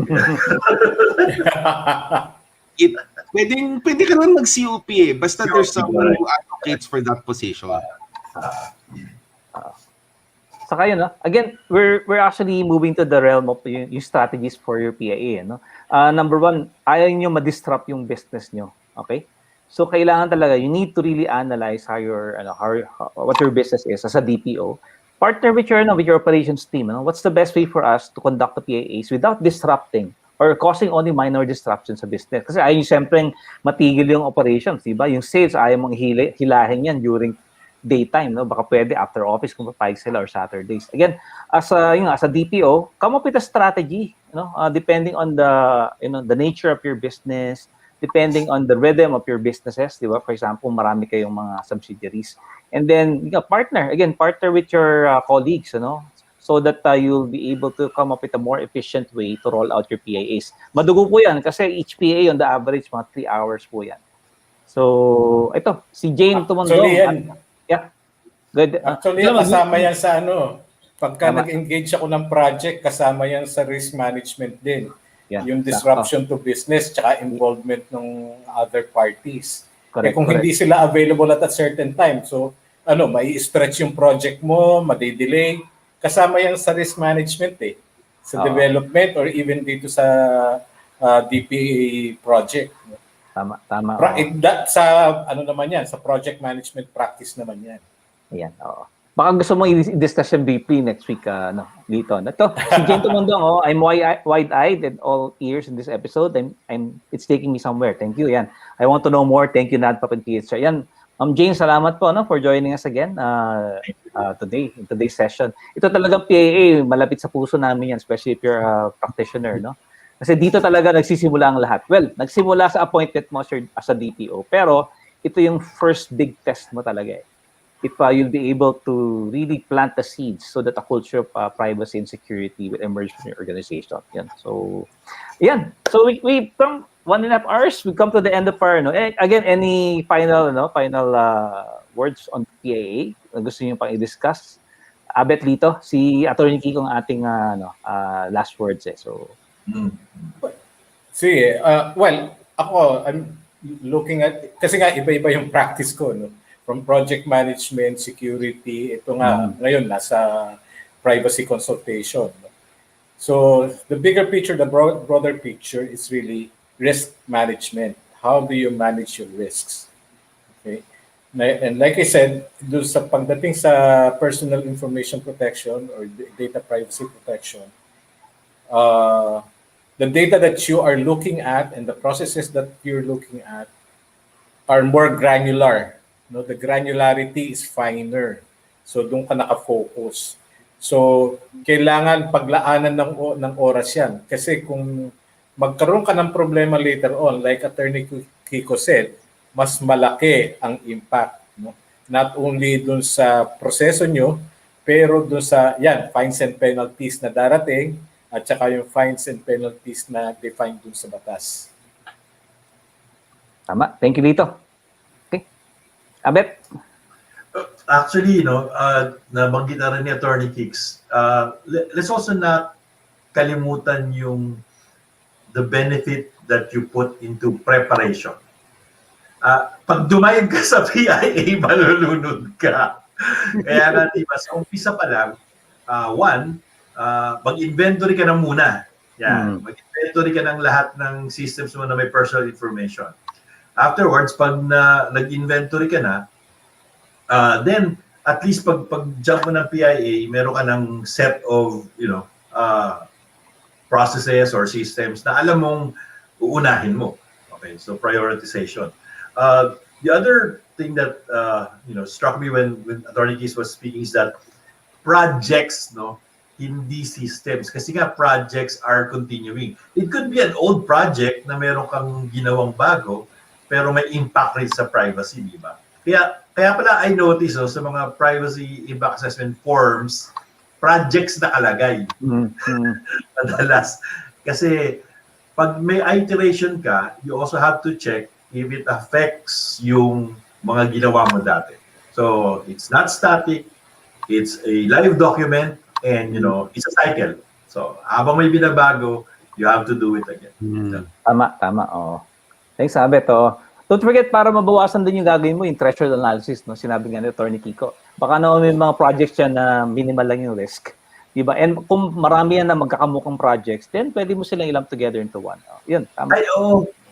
[SPEAKER 4] Pwede ka naman mag-COP eh. Basta there's someone who advocates for that position.
[SPEAKER 1] Saka yun, no? Again, we're actually moving to the realm of yung strategies for your PIA, no? Number one, ayaw nyo ma-disrupt yung business nyo, okay? So kailangan talaga, you need to really analyze what your business is as a DPO. Partner with your operations team. What's the best way for us to conduct the PIAs without disrupting or causing only minor disruptions sa business? Kasi ayaw nyo siyempre matigil yung operations, diba? Yung sales, ayaw mong hilahin yan during daytime, no? Baka pwede after office kung papayag sila or Saturdays. Again, as a DPO, come up with a strategy, depending on the nature of your business, depending on the rhythm of your businesses, di ba? For example, marami kayong mga subsidiaries. And then, partner with your colleagues, so that you'll be able to come up with a more efficient way to roll out your PIAs. Madugo po yan kasi each PIA on the average mga 3 hours po yan. So, ito, si Jane Tumondong. Yeah. Good.
[SPEAKER 2] Actually, kasama yan sa pagka nag-engage ako ng project, kasama yan sa risk management din. Yeah. Yung disruption to business tsaka involvement ng other parties.
[SPEAKER 1] Correct,
[SPEAKER 2] kung hindi sila available at a certain time, so may stretch yung project mo, madi-delay. Kasama yan sa risk management sa development or even dito sa DPA project.
[SPEAKER 1] Tama.
[SPEAKER 2] Sa naman yan, sa project management practice naman yan.
[SPEAKER 1] Ayan, oo. Baka gusto mong i-discuss yung briefly next week dito. Ito, si Jane Tumondong, I'm wide-eyed and all ears in this episode. It's taking me somewhere. Thank you. Yan. I want to know more. Thank you, NADPOP and PH-CERT. Yan. Jane, salamat po for joining us again today, in today's session. Ito talagang PIA, malapit sa puso namin yan, especially if you're a practitioner, Kasi dito talaga nagsisimula ang lahat. Well, nagsimula sa appointment mo as a DPO, pero ito yung first big test mo talaga. If you'll be able to really plant the seeds so that a culture of privacy and security will emerge from your organization. Yan. So, yan. So we from 1.5 hours, we come to the end of our, again, any final words on PIA? Gusto niyo pang i-discuss? Abet Lito, si Atty. Kiko ang ating last words. So,
[SPEAKER 2] Sige, well, ako, I'm looking at, kasi nga iba-iba yung practice ko, from project management, security, ito nga, ngayon, nasa privacy consultation. So, the bigger picture, the broader picture is really risk management. how do you manage your risks? Okay? And like I said, doon sa pagdating sa personal information protection or data privacy protection, the data that you are looking at and the processes that you're looking at are more granular. No, the granularity is finer. So doon ka nakafocus. So kailangan paglaanan ng oras 'yan kasi kung magkaroon ka ng problema later on, like Attorney Kiko said, mas malaki ang impact, no? Not only doon sa proseso nyo, pero doon sa fines and penalties na darating at saka yung fines and penalties na defined doon sa batas.
[SPEAKER 1] Tama. Thank you dito. Okay. Abet?
[SPEAKER 4] Actually, nabanggit na rin ni Attorney Kicks, let's also not kalimutan yung the benefit that you put into preparation. Pag dumayag ka sa PIA, malulunod ka. Kaya nga, diba, sa umpisa pa lang, mag-inventory ka na muna. Yan, mag-inventory ka ng lahat ng systems mo na may personal information. Afterwards, pag nag-inventory ka na, then at least pag-jump mo ng PIA, meron ka ng set of, processes or systems na alam mong uunahin mo. Okay, so prioritization. The other thing that struck me when Attorney Keys was speaking is that projects, hindi systems. Kasi nga projects are continuing. It could be an old project na meron kang ginawang bago, pero may impact rin sa privacy, di ba? Kaya pala I notice sa mga privacy impact assessment forms, projects na kalagay. Madalas. Kasi pag may iteration ka, you also have to check if it affects yung mga ginawa mo dati. So, it's not static, it's a live document, and it's a cycle. So, habang may binabago, you have to do it again.
[SPEAKER 1] Tama. Oh. Thanks, Abet. Oh. Don't forget, para mabawasan din yung gagawin mo, yung threshold analysis, sinabi nga ni Attorney Kiko. Baka naman may mga projects yan na minimal lang yung risk. Diba? And kung marami yan na magkakamukhang projects, then pwede mo silang ilump together into one. Yun, tama.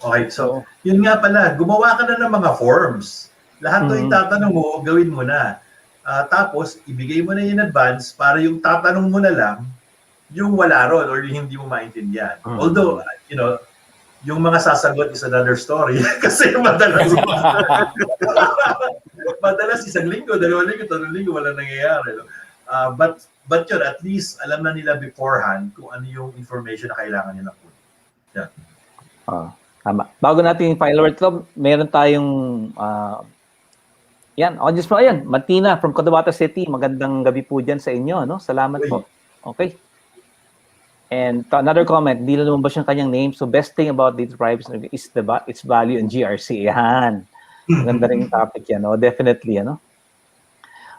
[SPEAKER 4] Okay, so yun nga pala, gumawa ka na ng mga forms. Lahat to itatanong mo, gawin mo na. Tapos, ibigay mo na in advance para yung tatanong mo na lang, yung wala ron or yung hindi mo maintindihan. Although, yung mga sasagot is another story. Kasi madalas isang linggo, 2 linggo, 3 linggo, wala nangyayari. But yun, at least alam na nila beforehand kung ano yung information na kailangan nila po. Yeah.
[SPEAKER 1] Tama. Bago natin yung final word club, meron tayong audience po. Ayan, Martina from Cotabato City. Magandang gabi po dyan sa inyo. Salamat po. Okay. And another comment, hindi na lumabas yung kanyang name. So best thing about data privacy is its value in GRC. Yan. Maganda rin yung topic yan. Definitely.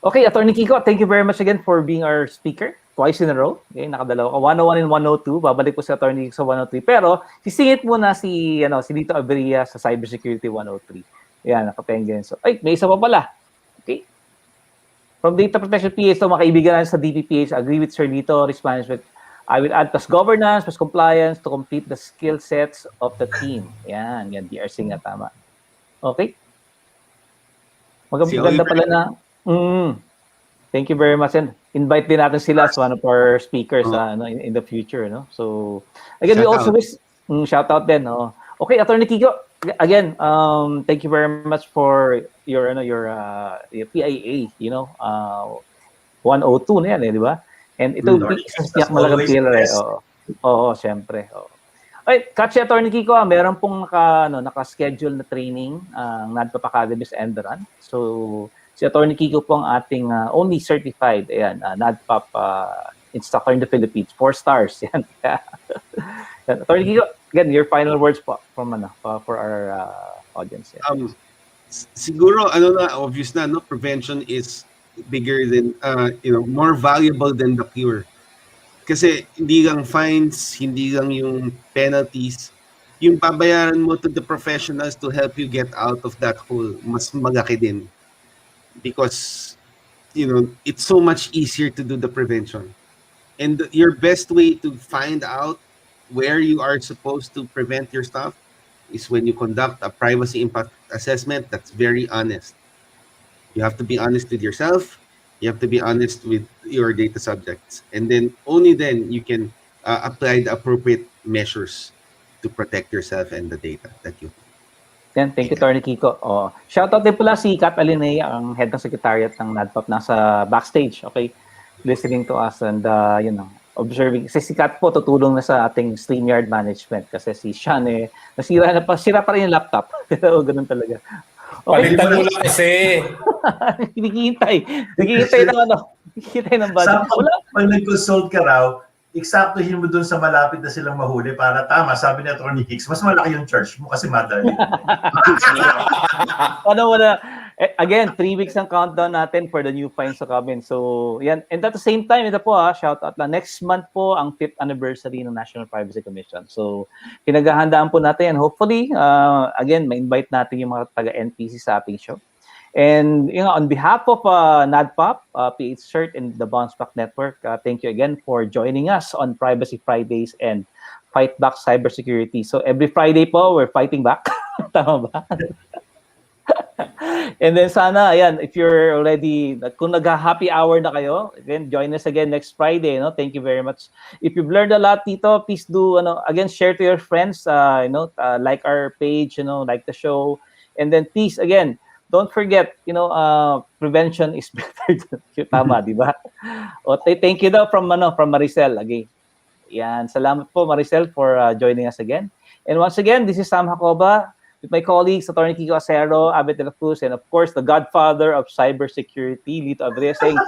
[SPEAKER 1] Okay, Attorney Kiko, thank you very much again for being our speaker. Twice in a row. Okay, nakadalawa ka. 101 and 102. Babalik po si Attorney Kiko sa 103. Pero sisingit muna si Lito Averia sa Cybersecurity 103. Yan, nakapengen. So, may isa pa pala. Okay. From Data Protection PH, so mga kaibigan sa BBPH, agree with Sir Lito, risk management. I will add plus governance, plus compliance to complete the skill sets of the team. Yan, DRC nga tama. Okay. Maganda pala na. Thank you very much. And invite din natin sila as one of our speakers in the future. So, again, we also wish shout out din. Okay, Attorney Kiko, again, thank you very much for your PIA, 102 na yan, di ba? And ito isang malagang pillar. Oo, syempre. Okay, catch Attorney Kiko, meron pong naka-schedule na training ang NADPOP Academy's end run. So, si Attorney Kiko po ang ating only certified NADPOP instructor in the Philippines. 4 stars. Yan. Attorney Kiko, again, your final words po from for our audience. Yan.
[SPEAKER 5] Siguro, obvious na, prevention is bigger than, more valuable than the cure. Kasi hindi lang fines, hindi lang yung penalties, yung babayaran mo to the professionals to help you get out of that hole, mas malaki din. Because, it's so much easier to do the prevention. And your best way to find out where you are supposed to prevent your stuff is when you conduct a privacy impact assessment that's very honest. You have to be honest with yourself. You have to be honest with your data subjects. And then only then you can apply the appropriate measures to protect yourself and the data that you have.
[SPEAKER 1] Yan, thank you, Atty. Kiko. Oh, shoutout din pala si Kat Alinea, ang head ng secretariat ng NADPOP, nasa backstage, okay? Listening to us and, observing. Kasi si Kat po tutulong na sa ating StreamYard management kasi si Sean sira pa rin yung laptop. Pero ganun talaga. Okay.
[SPEAKER 2] Palitan mo lang kasi.
[SPEAKER 1] Naghihintay ng budget.
[SPEAKER 4] Pag nag-consult ka raw, eksaktuhin mo dun sa malapit na silang mahuli para tama, sabi ni Atty. Hicks, mas malaki yung charge mo kasi madali.
[SPEAKER 1] Again, 3 weeks ang countdown natin for the new fines sa coming. So, yan. And at the same time, ito po shout out lang. Next month po ang 5th anniversary ng National Privacy Commission. So, pinaghahandaan po natin. Hopefully, again, ma-invite natin yung mga taga-NPC sa ating show. And on behalf of NADPOP, PH-CERT, and the BounceBack Network, thank you again for joining us on Privacy Fridays and FightBack Cybersecurity. So every Friday po, we're fighting back. Tama ba? And then sana, ayan, if you're already, kung nag-happy hour na kayo, again, join us again next Friday. Thank you very much. If you've learned a lot, Tito, please do, again, share to your friends, like our page, like the show. And then please, again, don't forget, prevention is better. Tama, di ba? Thank you daw from Maricel again. Yan, salamat po Maricel for joining us again. And once again, this is Sam Jacoba with my colleagues, Atty. Kiko Acero, Abet de la Cruz, and of course, the godfather of cybersecurity, Lito Abreu, saying,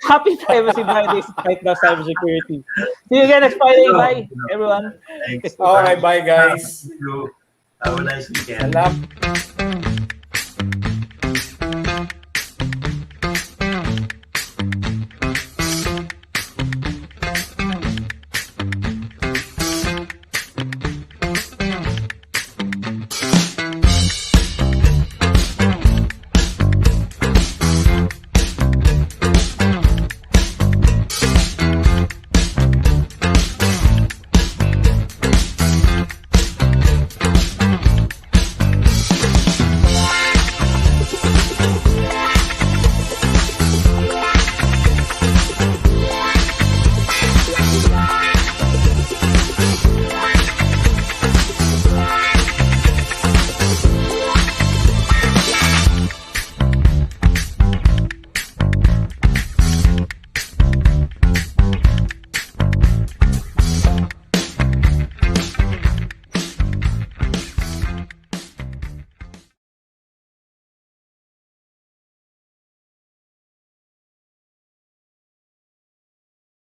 [SPEAKER 1] Happy Privacy Fridays, FightBack Cybersecurity. See you again next Friday. Bye, everyone.
[SPEAKER 4] Thanks.
[SPEAKER 2] All right, bye guys.
[SPEAKER 4] Have a nice weekend.
[SPEAKER 2] Alam.